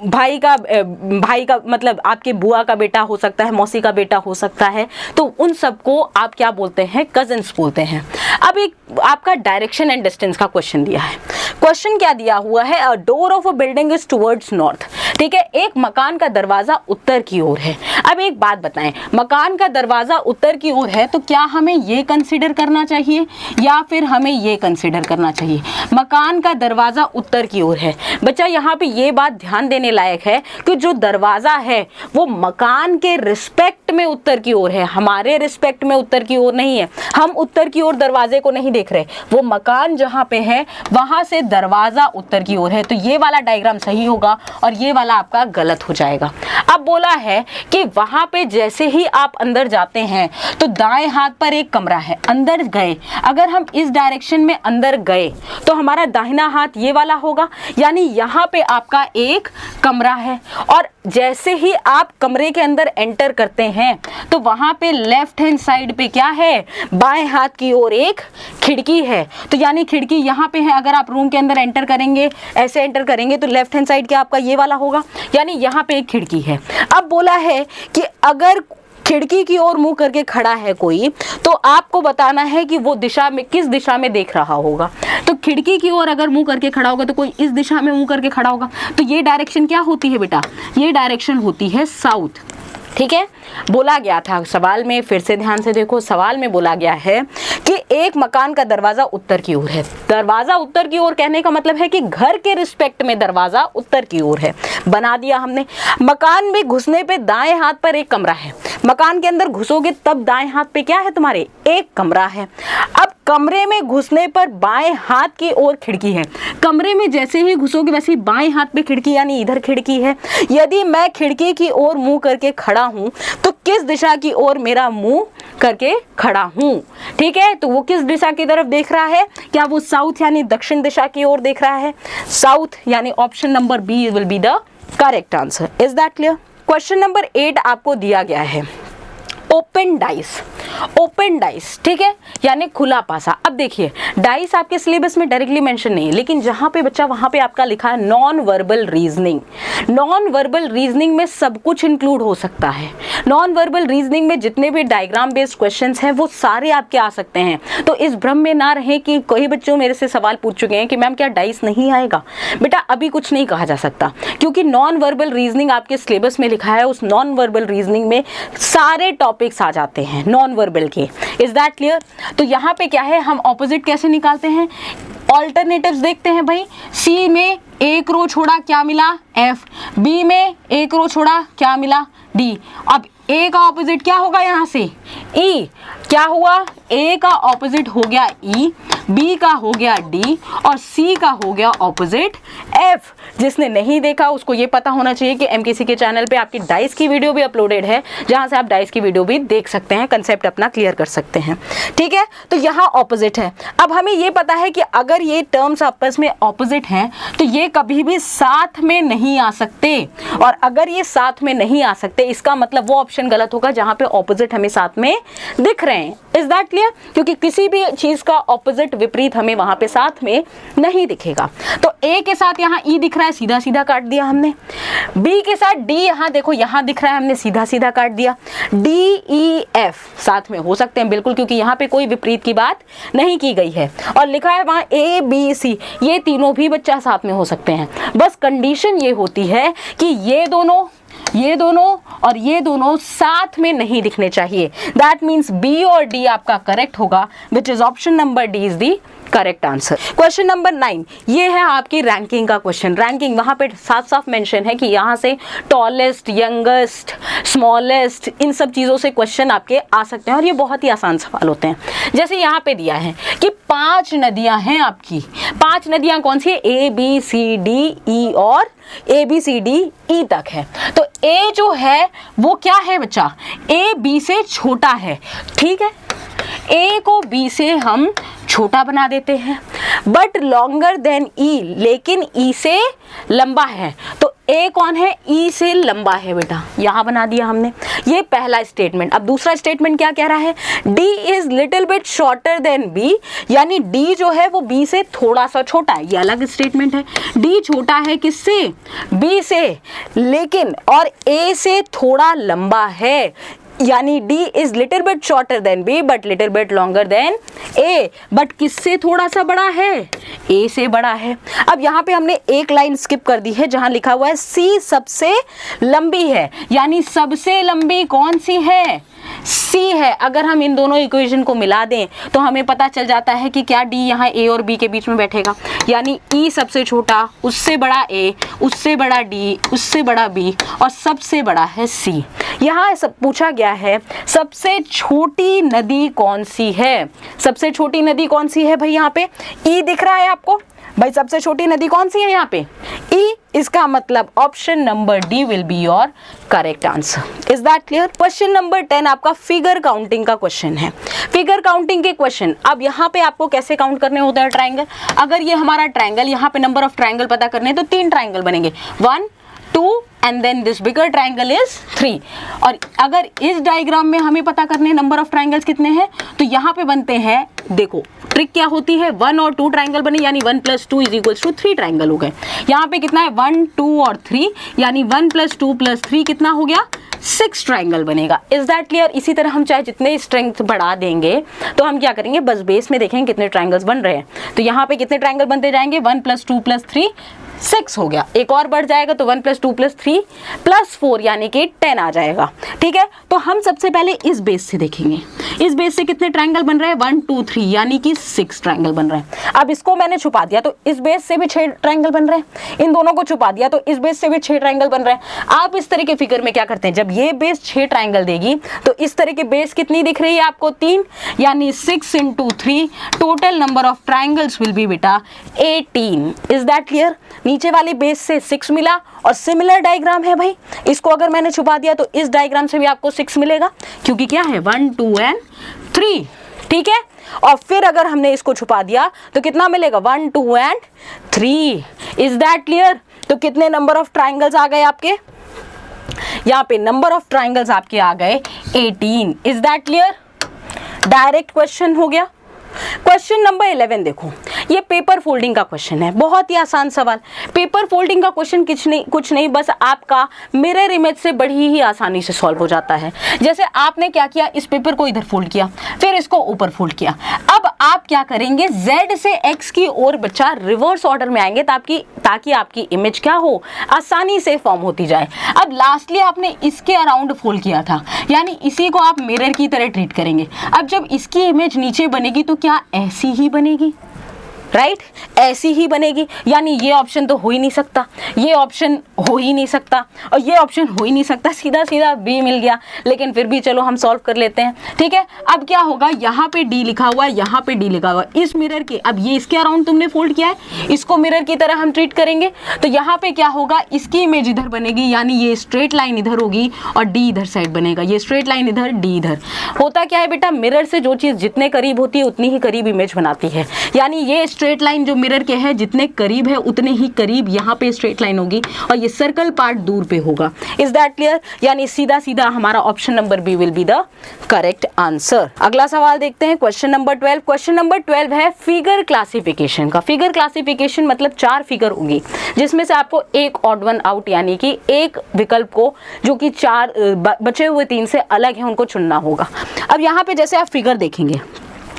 भाई का मतलब आपके बुआ का बेटा हो सकता है, मौसी का बेटा हो सकता है। तो उन सबको आप क्या बोलते हैं? कजिन्स बोलते हैं। अब एक आपका डायरेक्शन एंड डिस्टेंस का क्वेश्चन दिया है। क्वेश्चन क्या दिया हुआ है? अ door of a building is towards north, ठीक है। एक मकान का दरवाजा उत्तर की ओर है। अब एक बात बताएं, मकान का दरवाजा उत्तर की ओर है तो क्या हमें ये कंसीडर करना चाहिए या फिर हमें ये कंसीडर करना चाहिए? मकान का दरवाजा उत्तर की ओर है बच्चा। यहाँ पे ये बात ध्यान देने लायक है कि जो दरवाजा है वो मकान के रिस्पेक्ट में उत्तर की ओर है, हमारे रिस्पेक्ट में उत्तर की ओर नहीं है। हम उत्तर की ओर दरवाजे को नहीं देख रहे, वो मकान जहाँ पे है वहां से दरवाजा उत्तर की ओर है। तो ये वाला डायग्राम सही होगा और ये वाला आपका गलत हो जाएगा। अब बोला है कि वहां पे जैसे ही आप अंदर जाते हैं तो दाएं हाथ पर एक कमरा है, अंदर गए, अगर हम इस डायरेक्शन में अंदर गए तो हमारा दाहिना हाथ ये वाला होगा, यानी यहाँ पे आपका एक कमरा है। और जैसे ही आप कमरे के अंदर एंटर करते हैं तो वहां पे लेफ्ट हैंड साइड पे क्या है? बाएं हाथ की ओर एक खिड़की है। तो यानी खिड़की यहाँ पे है। अगर आप रूम के अंदर एंटर करेंगे, ऐसे एंटर करेंगे तो लेफ्ट हैंड साइड क्या आपका ये वाला होगा, होगा, यानी यहाँ पे एक खिड़की है। अब बोला है कि अगर खिड़की की ओर मुंह करके खड़ा है कोई, तो आपको बताना है कि वो दिशा में, किस दिशा में देख रहा होगा। तो खिड़की की ओर अगर मुंह करके खड़ा होगा तो कोई इस दिशा में मुंह करके खड़ा होगा, तो ये डायरेक्शन क्या होती है बेटा, ये डायरेक्शन होती है साउथ। ठीक है, बोला गया था सवाल में, फिर से ध्यान से देखो, सवाल में बोला गया है कि एक मकान का दरवाजा उत्तर की ओर है। दरवाजा उत्तर की ओर कहने का मतलब है कि घर के रिस्पेक्ट में दरवाजा उत्तर की ओर है, बना दिया हमने। मकान में घुसने पे दाएं हाथ पर एक कमरा है, मकान के अंदर घुसोगे तब दाएं हाथ पे क्या है तुम्हारे, एक कमरा है। अब कमरे में घुसने पर बाएं हाथ की ओर खिड़की है, कमरे में जैसे ही घुसोगे वैसे ही बाएं हाथ पे खिड़की, यानी इधर खिड़की है। यदि मैं खिड़की की ओर मुंह करके खड़ा हूं तो किस दिशा की ओर मेरा मुंह करके खड़ा हूं, ठीक है, तो वो किस दिशा की तरफ देख रहा है, क्या वो साउथ यानी दक्षिण दिशा की ओर देख रहा है, साउथ, यानी option number B will be the correct answer. Is that clear? Question number 8 आपको दिया गया है, ओपन डाइस। ओपन डाइस, ठीक है, यानी खुला पासा। अब देखिए, डाइस आपके सिलेबस में डायरेक्टली मेंशन नहीं है, लेकिन जहां पे बच्चा, वहां पे आपका लिखा है non verbal reasoning. Non verbal reasoning में सब कुछ इंक्लूड हो सकता है। नॉन वर्बल रीजनिंग में जितने भी डायग्राम बेस्ड क्वेश्चंस हैं वो सारे आपके आ सकते हैं। तो इस भ्रम में ना रहे कि कई बच्चों मेरे से सवाल पूछ चुके हैं कि मैम क्या डाइस नहीं आएगा। बेटा अभी कुछ नहीं कहा जा सकता, क्योंकि नॉन वर्बल रीजनिंग आपके सिलेबस में लिखा है, उस नॉन वर्बल रीजनिंग में सारे टॉपिक्स आ जाते हैं नॉन वर्बल के। Is that clear? तो यहाँ पे क्या है, हम ऑपोजिट कैसे निकालते हैं, ऑल्टरनेटिव्स देखते हैं भाई। सी में एक रो छोड़ा, क्या मिला, एफ। बी में एक रो छोड़ा, क्या मिला, डी। अब ए का ऑपोजिट क्या होगा यहाँ से, ई। क्या हुआ, ए का ऑपोजिट हो गया ई, बी का हो गया डी, और सी का हो गया ऑपोजिट एफ। जिसने नहीं देखा उसको ये पता होना चाहिए कि एमकेसी के चैनल पे आपकी डाइस की वीडियो भी अपलोडेड है, जहां से आप डाइस की वीडियो भी देख सकते हैं, कंसेप्ट अपना क्लियर कर सकते हैं। ठीक है, तो यहाँ ऑपोजिट है। अब हमें ये पता है कि अगर ये टर्म्स आपस में ऑपोजिट हैं तो ये कभी भी साथ में नहीं आ सकते, और अगर ये साथ में नहीं आ सकते इसका मतलब वो ऑप्शन गलत होगा जहां पे ऑपोजिट हमें साथ में दिख रहे हैं। Is that clear? क्योंकि किसी भी चीज का ऑपोजिट, विपरीत हमें वहां पे साथ में नहीं दिखेगा। तो ए के साथ यहाँ ई दिख रहा है, सीधा सीधा काट दिया हमने। बी के साथ डी यहाँ देखो, यहाँ दिख रहा है, हमने सीधा सीधा काट दिया। डी ई एफ साथ में हो सकते हैं बिल्कुल, क्योंकि यहाँ पे कोई विपरीत की बात नहीं की गई है, और लिखा है वहाँ ए बी सी, ये तीनों भी बच्चा साथ में हो सकते हैं। बस कंडीशन ये होती है कि ये दोनों और ये दोनों साथ में नहीं दिखने चाहिए। दैट मीन्स बी और डी आपका करेक्ट होगा, विच is option number D is the correct answer. Question number 9, ये है आपकी रैंकिंग का क्वेश्चन। रैंकिंग वहां पे साफ साफ मेंशन है कि यहाँ से टॉलेस्ट, यंगेस्ट, स्मॉलेस्ट, इन सब चीज़ों से क्वेश्चन आपके आ सकते हैं, और ये बहुत ही आसान सवाल होते हैं। जैसे यहाँ पे दिया है कि 5 नदियाँ हैं आपकी। 5 नदियाँ कौन सी है, A B C D E, और A B C D E तक है। तो ए जो है वो क्या है बच्चा, ए बी से छोटा है, ठीक है। ए को बी से हम छोटा बना देते हैं, बट लॉन्गर देन ई, लेकिन ई से लंबा है। तो ए कौन है, ई से लंबा है बेटा, यहां बना दिया हमने। ये पहला स्टेटमेंट। अब दूसरा स्टेटमेंट क्या कह रहा है, D is little bit shorter than B, यानी डी जो है वो बी से थोड़ा सा छोटा है। ये अलग स्टेटमेंट है। डी छोटा है किससे, बी से, लेकिन और ए से थोड़ा लंबा है, यानी D is little bit shorter then B but little bit longer than A, but किससे थोड़ा सा बड़ा है, A से बड़ा है। अब यहाँ पे हमने एक लाइन स्किप कर दी है जहाँ लिखा हुआ है C सबसे लंबी है, यानी सबसे लंबी कौन सी है, C है। अगर हम इन दोनों इक्वेशन को मिला दें तो हमें पता चल जाता है कि क्या D यहाँ A और B के बीच में बैठेगा, यानी E सबसे छोटा, उससे बड़ा A, उससे बड़ा D, उससे बड़ा B, और सबसे बड़ा है C। यहाँ सब पूछा गया है सबसे छोटी नदी कौन सी है। सबसे छोटी नदी कौन सी है भाई, यहाँ पे E दिख रहा है आपको भाई, सबसे छोटी नदी कौन सी है यहाँ पे, E। इसका मतलब option number D will be your correct answer. Is that clear? Question number 10 आपका फिगर काउंटिंग का क्वेश्चन है। फिगर काउंटिंग के क्वेश्चन, अब यहाँ पे आपको कैसे काउंट करने होते हैं ट्राइंगल। अगर ये हमारा ट्राइंगल, यहाँ पे नंबर ऑफ ट्राइंगल पता करने हैं तो 3 ट्राइंगल बनेंगे, 1 2 and then this bigger triangle is 3। और अगर इस डायग्राम में हमें पता करने नंबर ऑफ ट्राइंगल्स कितने हैं, तो यहाँ पे बनते हैं, देखो ट्रिक क्या होती है, 1 और 2 ट्राइंगल बने यानी 1 + 2 = 3 ट्राइंगल हो गए। यहाँ पे कितना है 1, 2 और 3 यानी 1 + 2 + 3 कितना हो गया 6 ट्राइंगल बनेगा। Is that clear? इसी तरह हम चाहे जितने स्ट्रेंथ बढ़ा देंगे तो हम क्या करेंगे, बस बेस में देखेंगे कितने ट्राइंगल्स बन रहे हैं। तो यहाँ पे कितने ट्राइंगल बनते जाएंगे, 1 + 2 + 3 6 हो गया, एक और बढ़ जाएगा तो 1 + 2 + 3 + 4 यानी कि 10 आ जाएगा। ठीक है, तो हम सबसे पहले इस बेस से देखेंगे, इस बेस से कितने ट्राइंगल बन रहे हैं 1, 2, 3 यानी कि 6 ट्राइंगल बन रहे हैं। अब इसको मैंने छुपा दिया तो इस बेस से भी 6 ट्राइंगल बन रहे हैं, इन दोनों को छुपा दिया तो इस बेस से भी 6 ट्राइंगल बन रहे हैं। आप इस तरह के फिगर में क्या करते हैं, जब ये बेस 6 ट्राइंगल देगी तो इस तरह के बेस कितनी दिख रही है आपको 3 यानी 6 × 3 total number of triangles will be बेटा 18। Is that clear? नीचे वाली बेस से 6 मिला और सिमिलर डायग्राम है भाई, इसको अगर मैंने छुपा दिया तो इस डायग्राम से भी आपको 6 मिलेगा क्योंकि क्या है 1, 2 एंड 3। ठीक है, और फिर अगर हमने इसको छुपा दिया तो कितना मिलेगा 1, 2 एंड 3। Is that clear? तो कितने नंबर ऑफ ट्राइंगल्स आ गए आपके, यहाँ पे नंबर ऑफ ट्राइंगल्स आपके आ गए 18। Is that clear? Direct question हो गया। क्वेश्चन नंबर 11 देखो, ये पेपर फोल्डिंग का क्वेश्चन है, बहुत ही आसान सवाल। पेपर फोल्डिंग का क्वेश्चन कुछ नहीं बस आपका मिरर इमेज से बड़ी ही आसानी से सॉल्व हो जाता है। जैसे आपने क्या किया, इस पेपर को इधर फोल्ड किया, फिर इसको ऊपर फोल्ड किया। अब आप क्या करेंगे, Z से X की ओर बच्चा रिवर्स ऑर्डर में आएंगे ताकि आपकी इमेज क्या हो, आसानी से फॉर्म होती जाए। अब लास्टली आपने इसके अराउंड फोल्ड किया था यानी इसी को आप मिरर की तरह ट्रीट करेंगे। अब जब इसकी इमेज नीचे बनेगी तो क्या ऐसी ही बनेगी, राइट? ऐसी ही बनेगी, यानी ये ऑप्शन तो हो ही नहीं सकता, ये ऑप्शन हो ही नहीं सकता और ये ऑप्शन हो ही नहीं सकता, सीधा सीधा बी मिल गया। लेकिन फिर भी चलो हम सॉल्व कर लेते हैं। ठीक है, अब क्या होगा, यहाँ पे डी लिखा हुआ है, यहाँ पे डी लिखा हुआ है, इस मिरर के, अब ये इसके अराउंड तुमने फोल्ड किया है, इसको मिरर की तरह हम ट्रीट करेंगे। तो यहाँ पे क्या होगा, इसकी इमेज इधर बनेगी यानी ये स्ट्रेट लाइन इधर होगी और डी इधर साइड बनेगा, ये स्ट्रेट लाइन इधर, डी इधर। होता क्या है बेटा, मिरर से जो चीज़ जितने करीब होती है उतनी ही करीब इमेज बनाती है। यानी ये स्ट्रेट लाइन जो मिरर के है जितने करीब है उतने ही करीब यहाँ पे स्ट्रेट लाइन होगी और ये सर्कल पार्ट दूर पे होगा। Is that clear? यानी सीधा सीधा हमारा option number B will be the correct answer. अगला सवाल देखते हैं, क्वेश्चन नंबर 12। क्वेश्चन नंबर 12 है फिगर क्लासिफिकेशन का। फिगर क्लासिफिकेशन मतलब 4 फिगर होंगी जिसमें से आपको एक ऑड वन आउट यानी कि एक विकल्प को जो कि 4 बचे हुए 3 से अलग है उनको चुनना होगा। अब यहाँ पे जैसे आप फिगर देखेंगे,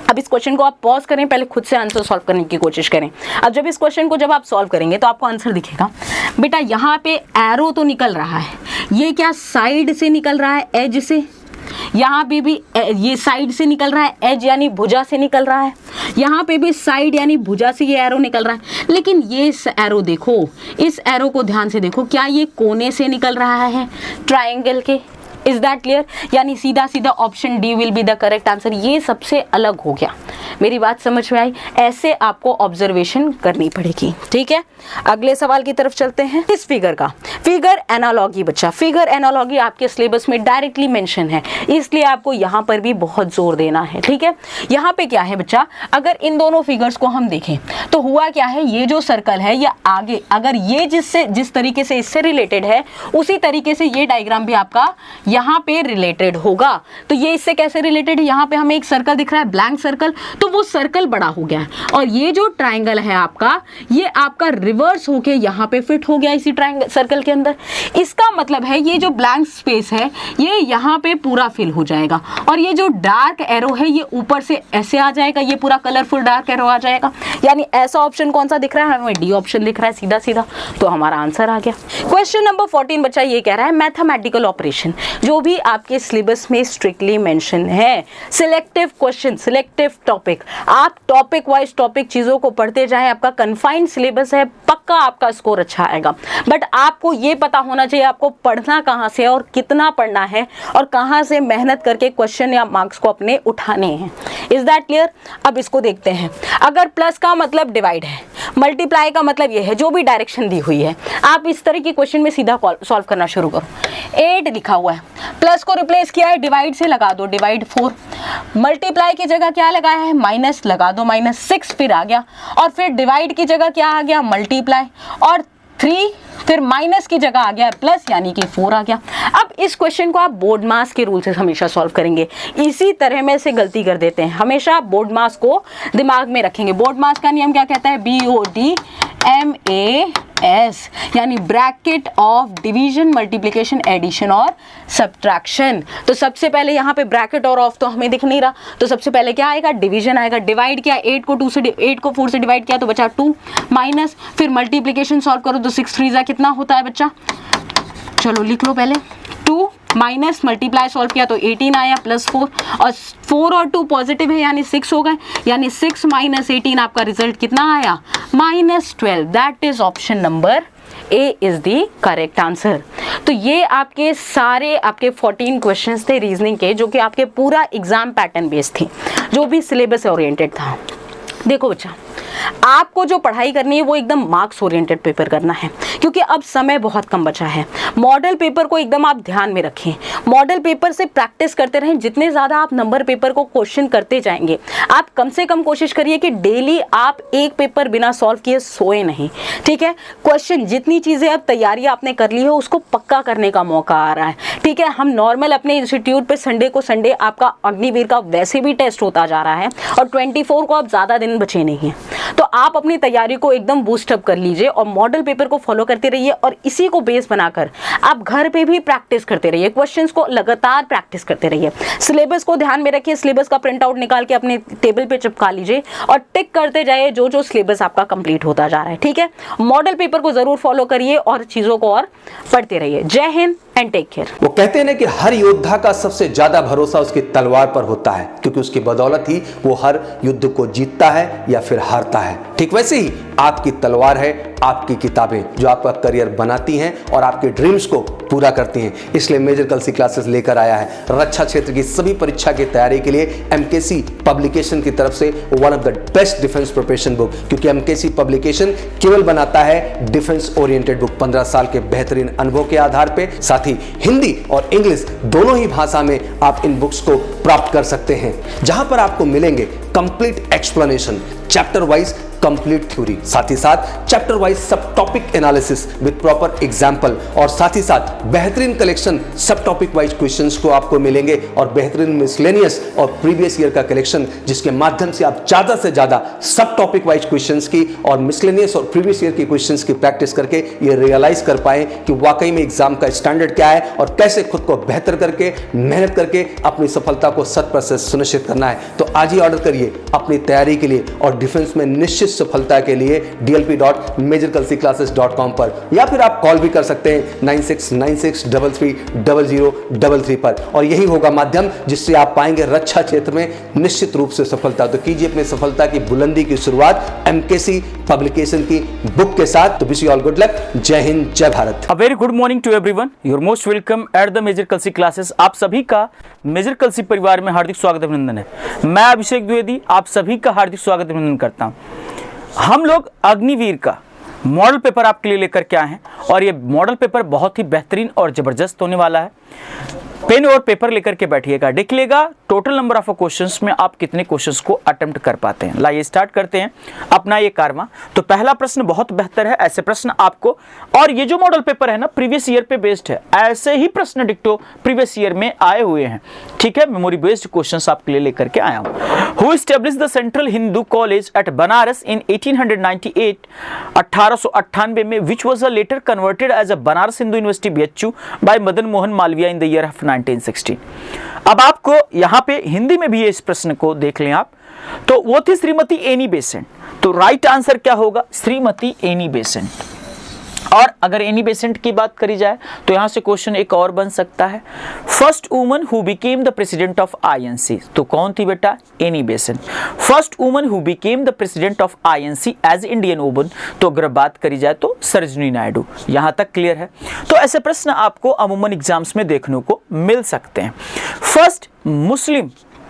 अब इस क्वेश्चन को आप पॉज करें, पहले खुद से आंसर सॉल्व करने की कोशिश करें। अब जब इस क्वेश्चन को जब आप सॉल्व करेंगे तो आपको आंसर दिखेगा। बेटा यहाँ पे एरो तो निकल रहा है, ये क्या साइड से निकल रहा है, एज से। यहाँ पे भी ये साइड से निकल रहा है, एज यानी भुजा से निकल रहा है। यहाँ पे भी साइड यानी भुजा से ये एरो निकल रहा है। लेकिन ये एरो देखो, इस एरो को ध्यान से देखो, क्या ये कोने से निकल रहा है ट्राइंगल के? Is that clear? यानी सीधा सीधा option D will be the correct answer. ये सबसे अलग हो गया। मेरी बात समझ में आई? ऐसे आपको ऑब्जर्वेशन करनी पड़ेगी। ठीक है, अगले सवाल की तरफ चलते हैं। इस फिगर का फिगर एनालॉगी, बच्चा फिगर एनालॉगी आपके सिलेबस में डायरेक्टली मेंशन है, इसलिए आपको यहाँ पर भी बहुत जोर देना है। ठीक है, यहाँ पे क्या है बच्चा, अगर इन दोनों फिगर्स को हम देखें तो हुआ क्या है, ये जो सर्कल है ये आगे, अगर ये जिस तरीके से इससे रिलेटेड है उसी तरीके से ये डायग्राम भी आपका यहाँ पे रिलेटेड होगा। तो ये इससे कैसे रिलेटेड है, यहाँ पे हमें एक सर्कल दिख रहा है, ब्लैंक सर्कल, तो वो सर्कल बड़ा हो गया है और ये जो ट्राइंगल है आपका, ये आपका रिवर्स होके यहाँ पे फिट हो गया इसी ट्राइंगल सर्कल के अंदर। इसका मतलब है ये जो ब्लैंक स्पेस है ये यहाँ पे पूरा फिल हो जाएगा और ये जो डार्क एरो है ये ऊपर से ऐसे आ जाएगा, ये पूरा कलरफुल डार्क एरो आ जाएगा। यानी ऐसा ऑप्शन कौन सा दिख रहा है, हमें डी ऑप्शन दिख रहा है सीधा सीधा, तो हमारा आंसर आ गया। क्वेश्चन नंबर 14 बच्चा ये कह रहा है मैथमेटिकल ऑपरेशन, जो भी आपके सिलेबस में स्ट्रिक्टली मेंशन है। सिलेक्टिव क्वेश्चन, सिलेक्टिव टॉपिक, आप टॉपिक वाइज टॉपिक चीज़ों को पढ़ते जाएं, आपका कन्फाइंड सिलेबस है, पक्का आपका स्कोर अच्छा आएगा। बट आपको ये पता होना चाहिए आपको पढ़ना कहाँ से और कितना पढ़ना है और कहाँ से मेहनत करके क्वेश्चन या मार्क्स को अपने उठाने हैं। Is that clear? अब इसको देखते हैं। अगर प्लस का मतलब डिवाइड है, मल्टीप्लाई का मतलब ये है जो भी डायरेक्शन दी हुई है, आप इस तरह की क्वेश्चन में सीधा सॉल्व करना शुरू करो। 8 लिखा हुआ है, प्लस को रिप्लेस किया है डिवाइड से, लगा दो डिवाइड 4। मल्टीप्लाई की जगह क्या लगाया है, माइनस, लगा दो माइनस 6 फिर आ गया, और फिर डिवाइड की जगह क्या आ गया, मल्टीप्लाई, और 3 फिर माइनस की जगह आ गया प्लस, यानी कि 4 आ गया। अब इस क्वेश्चन को आप बोर्ड मास के रूल से हमेशा सॉल्व करेंगे। इसी तरह में से गलती कर देते हैं, हमेशा बोर्ड मास को दिमाग में रखेंगे। बोर्ड मास का नियम क्या कहता है? BODMAS, यानी bracket of division, multiplication, addition और सब्ट्रैक्शन। तो सबसे पहले यहाँ पे ब्रैकेट और ऑफ तो हमें दिख नहीं रहा, तो सबसे पहले क्या आएगा? डिवीजन आएगा। डिवाइड किया, 8 को 4 से डिवाइड किया तो बचा 2 माइनस, फिर मल्टीप्लिकेशन सॉल्व करो तो 6 3 कितना होता है बच्चा? चलो लिख लो पहले, 2 माइनस मल्टीप्लाई सॉल्व किया तो 18 आया प्लस 4, और 4 और 2 पॉजिटिव है यानी 6 हो गए, यानी 6 माइनस 18 आपका रिजल्ट कितना आया? -12। That is option number A is the correct answer. तो ये आपके सारे आपके 14 क्वेश्चंस थे रीजनिंग के, जो कि आपके पूरा एग्जाम पैटर्न बेस्ड थे, जो भी सिलेबस ओरिएंटेड था। देखो बच्चा, आपको जो पढ़ाई करनी है वो एकदम मार्क्स ओरिएंटेड पेपर करना है, क्योंकि अब समय बहुत कम बचा है। मॉडल पेपर को एकदम आप ध्यान में रखें, मॉडल पेपर से प्रैक्टिस करते रहें। जितने ज़्यादा आप नंबर पेपर को क्वेश्चन करते जाएंगे, आप कम से कम कोशिश करिए कि डेली आप एक पेपर बिना सॉल्व किए सोए नहीं, ठीक है? क्वेश्चन जितनी चीज़ें अब तैयारी आपने कर ली हो उसको पक्का करने का मौका आ रहा है, ठीक है? हम नॉर्मल अपने इंस्टीट्यूट पर संडे को संडे आपका अग्निवीर का वैसे भी टेस्ट होता जा रहा है, और 24 को अब ज़्यादा दिन बचे नहीं हैं, तो आप अपनी तैयारी को एकदम बूस्ट अप कर लीजिए और मॉडल पेपर को फॉलो करते रहिए, और इसी को बेस बनाकर आप घर पे भी प्रैक्टिस करते रहिए, क्वेश्चंस को लगातार प्रैक्टिस करते रहिए। सिलेबस को ध्यान में रखिए, सिलेबस का प्रिंट आउट निकाल के अपने टेबल पे चिपका लीजिए और टिक करते जाइए जो जो सिलेबस आपका कंप्लीट होता जा रहा है, ठीक है? मॉडल पेपर को जरूर फॉलो करिए और चीजों को और पढ़ते रहिए। जय हिंद एंड टेक केयर। वो कहते हैं ना कि हर योद्धा का सबसे ज्यादा भरोसा उसकी तलवार पर होता है, क्योंकि उसकी बदौलत ही वो हर युद्ध को जीतता है या फिर हारता है। ठीक वैसे ही आपकी तलवार है आपकी किताबें, जो आपका करियर बनाती हैं और आपके ड्रीम्स को पूरा करती हैं। इसलिए मेजर कलसी क्लासेस लेकर आया है रक्षा क्षेत्र की सभी परीक्षा की तैयारी के लिए एमकेसी पब्लिकेशन की तरफ से one of the best defence preparation book, क्योंकि एमकेसी पब्लिकेशन केवल बनाता है डिफेंस ओरिएंटेड बुक 15 साल के बेहतरीन अनुभव के आधार पर। साथ ही हिंदी और इंग्लिश दोनों ही भाषा में आप इन बुक्स को प्राप्त कर सकते हैं, जहां पर आपको मिलेंगे complete explanation, chapter wise complete theory, साथ ही साथ चैप्टर वाइज सब topic analysis with proper example, और साथ ही साथ बेहतरीन कलेक्शन सब टॉपिक वाइज क्वेश्चंस को आपको मिलेंगे, और बेहतरीन मिसलेनियस और प्रीवियस ईयर का कलेक्शन, जिसके माध्यम से आप ज्यादा से ज्यादा सब टॉपिक वाइज क्वेश्चंस की और मिसलेनियस और प्रीवियस ईयर की क्वेश्चंस की प्रैक्टिस करके ये रियलाइज कर पाए कि वाकई में एग्जाम का स्टैंडर्ड क्या है और कैसे खुद को बेहतर करके मेहनत करके अपनी सफलता को 100% सुनिश्चित करना है। तो आज ही ऑर्डर करिए अपनी तैयारी के लिए और डिफेंस में निश्चित सफलता के लिए dlp.majorkalsiclasses.com पर, या फिर आप कॉल भी कर सकते हैं 9696330033 पर, और यही होगा माध्यम जिससे आप पाएंगे रक्षा क्षेत्र में निश्चित रूप से सफलता। तो कीजिए अपनी सफलता की बुलंदी की शुरुआत एमकेसी पब्लिकेशन की बुक के साथ। तो wish you all good luck. जय हिंद, जय Bharat. A very good morning to everyone, your most welcome at the major Kalsi classes. आप सभी का मेजर कलसी परिवार में हार्दिक स्वागत अभिनंदन है। मैं अभिषेक द्विवेदी आप सभी का हार्दिक स्वागत अभिनंदन करता हूं। हम लोग अग्निवीर का मॉडल पेपर आपके लिए लेकर के आए हैं, और ये मॉडल पेपर बहुत ही बेहतरीन और जबरदस्त होने वाला है। पेन और पेपर लेकर के बैठिएगा, देख लेगा टोटल नंबर ऑफ क्वेश्चंस में आप कितने क्वेश्चंस को अटेम्प्ट कर पाते हैं। लाइए स्टार्ट करते हैं अपना ये कारवां। तो पहला प्रश्न बहुत बेहतर है, ऐसे प्रश्न आपको, और ये जो मॉडल पेपर है ना प्रीवियस ईयर पे बेस्ड है, ऐसे ही प्रश्न डिक्टो प्रीवियस ईयर में आए हुए हैं, ठीक है? मेमोरी बेस्ड क्वेश्चंस आपके लिए लेकर के आया हूं। Who established the central Hindu college at Banaras in 1898 1898 में, which was later converted as a Banaras Hindu university BHU by Madan Mohan Malviya in the year of 1916। अब आपको यहां पे हिंदी में भी इस प्रश्न को देख लें आप, तो वो थी श्रीमती एनी बेसेंट। तो राइट आंसर क्या होगा? Shrimati Annie Besant. और अगर एनी बेसेंट की बात करी जाए तो यहां से क्वेश्चन एक और बन सकता है, first woman who became the president of INC। तो कौन थी बेटा? Annie Besant. First woman who became the president of INC as Indian woman. तो अगर बात करी जाए तो सरोजिनी नायडू। यहां तक क्लियर है? तो ऐसे प्रश्न आपको अमूमन एग्जाम्स में देखने को मिल सकते हैं। First Muslim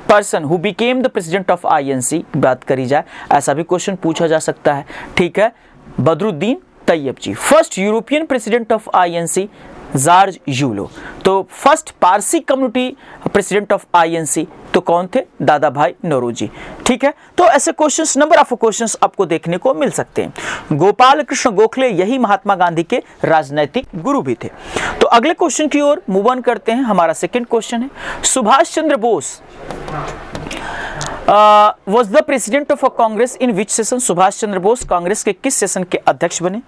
person who became the president of INC बात करी जाए, ऐसा भी क्वेश्चन पूछा जा सकता है, ठीक है? Badruddin Tayyab ji. First European president of INC George Yule. तो first Parsi community president of INC तो कौन थे? दादा भाई नौरोजी। ठीक है, तो ऐसे क्वेश्चंस, नंबर ऑफ क्वेश्चंस आपको देखने को मिल सकते हैं। गोपाल कृष्ण गोखले यही महात्मा गांधी के राजनैतिक गुरु भी थे। तो अगले क्वेश्चन की ओर मूव ऑन करते हैं। हमारा सेकंड क्वेश्चन है, Subhash Chandra Bose was the president of a Congress in which session? Subhash Chandra Bose Congress के किस सेशन के अध्यक्ष बने?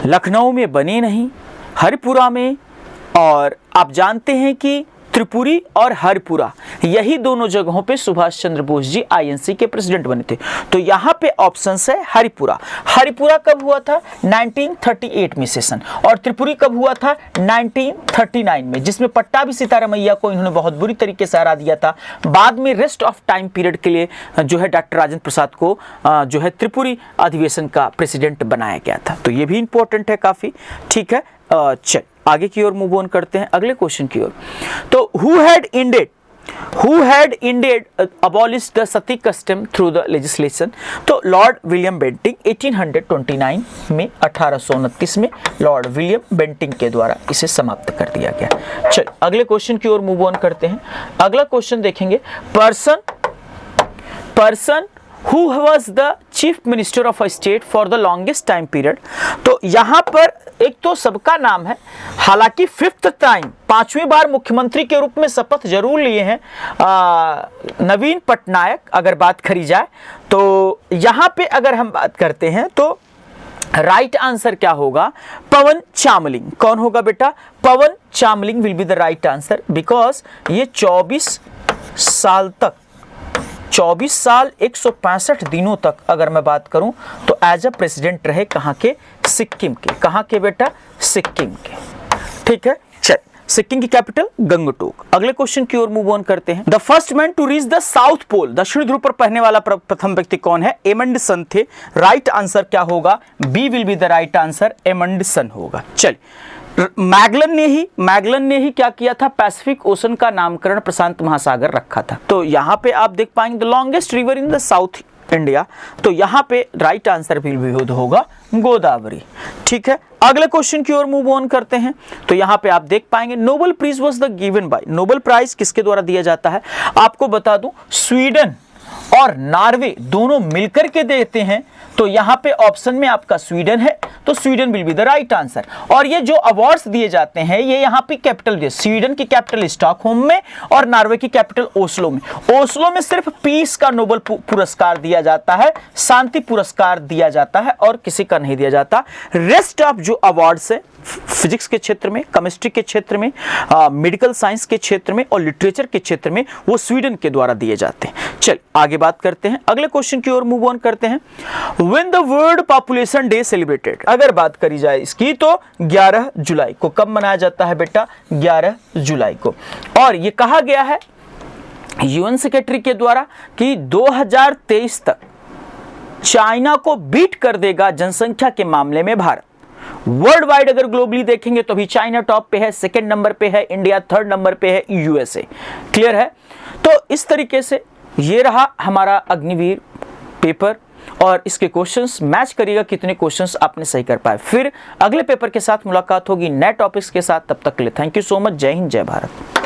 लखनऊ में बने नहीं, हरिपुरा में, और आप जानते हैं कि त्रिपुरी और हरिपुरा, यही दोनों जगहों पे सुभाष चंद्र बोस जी आईएनसी के प्रेसिडेंट बने थे। तो यहाँ पे ऑप्शंस है हरिपुरा। हरिपुरा कब हुआ था? 1938 में सेशन। और त्रिपुरी कब हुआ था? 1939 में, जिसमें पट्टाभी सीतारामैया को इन्होंने बहुत बुरी तरीके से हरा दिया था। बाद में रेस्ट ऑफ टाइम पीरियड के लिए जो है डॉक्टर राजेंद्र प्रसाद को जो है त्रिपुरी अधिवेशन का प्रेसिडेंट बनाया गया था। तो ये भी इंपॉर्टेंट है काफी। ठीक है, चल आगे की ओर मूव ऑन करते हैं, अगले क्वेश्चन की ओर। तो who had ended abolished the Sati custom through the legislation? तो लॉर्ड विलियम बेंटिंग 1829 में, 1829 में लॉर्ड विलियम बेंटिंग के द्वारा इसे समाप्त कर दिया गया। चल अगले क्वेश्चन की ओर मूव ऑन करते हैं। अगला क्वेश्चन देखेंगे, person who was the chief minister of a state for the longest time period? तो यहां पर एक तो सबका नाम है, हालांकि फिफ्थ टाइम, 5वीं बार मुख्यमंत्री के रूप में शपथ जरूर लिए हैं नवीन पटनायक अगर बात करी जाए। तो यहां पे अगर हम बात करते हैं तो राइट आंसर क्या होगा? पवन चामलिंग। कौन होगा बेटा? Pawan Chamling will be the right answer, because ये 24 साल तक, 24 साल 165 दिनों तक अगर मैं बात करूं तो एज अ प्रेसिडेंट रहे। कहां के? सिक्किम के। कहां के बेटा? सिक्किम के। ठीक है, चल सिक्किम की कैपिटल गंगटोक। अगले क्वेश्चन की ओर मूव ऑन करते हैं। The first man to reach the south pole, दक्षिण ध्रुव पर पहुंचने वाला प्रथम व्यक्ति कौन है? एमंडसन थे। राइट आंसर क्या होगा? B will be the right answer, Amundsen होगा। चल मैगलन ने ही क्या किया था? पैसिफिक ओशन का नामकरण प्रशांत महासागर रखा था। तो यहां पे आप देख पाएंगे the longest river in the south India, तो यहां पे राइट आंसर भी होगा गोदावरी। ठीक है, अगले क्वेश्चन की ओर मूव ऑन करते हैं। तो यहां पे आप देख पाएंगे Nobel prize was the given by, Nobel prize किसके द्वारा दिया जाता है? आपको बता दूं, स्वीडन और नॉर्वे दोनों मिलकर के देते हैं। तो यहां पे ऑप्शन में आपका स्वीडन है, तो Sweden will be the right answer. और ये जो अवार्ड्स दिए जाते हैं ये यहां पे कैपिटल दिए, स्वीडन की कैपिटल स्टॉकहोम में और नॉर्वे की कैपिटल ओस्लो में। ओस्लो में सिर्फ पीस का नोबेल पुरस्कार दिया जाता है, शांति पुरस्कार दिया जाता है, और किसी का नहीं दिया जाता। रेस्ट ऑफ जो अवार्ड्स है फिजिक्स के क्षेत्र में, केमिस्ट्री के क्षेत्र में, मेडिकल साइंस के क्षेत्र में और लिटरेचर के क्षेत्र में वो स्वीडन के द्वारा दिए जाते हैं। चल आगे बात करते हैं, अगले क्वेश्चन की ओर मूव ऑन करते हैं। When the world population day celebrated, अगर बात करी जाए इसकी तो 11 जुलाई को। कब मनाया जाता है बेटा? 11 जुलाई को। और ये कहा गया है यूएन सेक्रेटरी के द्वारा कि 2023 तक चाइना को बीट कर देगा जनसंख्या के मामले में भारत। वर्ल्ड वाइड अगर ग्लोबली देखेंगे तो अभी चाइना टॉप पे है, सेकंड नंबर पे है इंडिया, थर्ड नंबर पे है यूएसए। क्लियर है? तो इस तरीके से ये रहा हमारा अग्निवीर पेपर, और इसके क्वेश्चंस मैच करिएगा कितने क्वेश्चंस आपने सही कर पाए। फिर अगले पेपर के साथ मुलाकात होगी नए टॉपिक्स के साथ। तब तक के लिए थैंक यू सो मच। जय हिंद, जय भारत।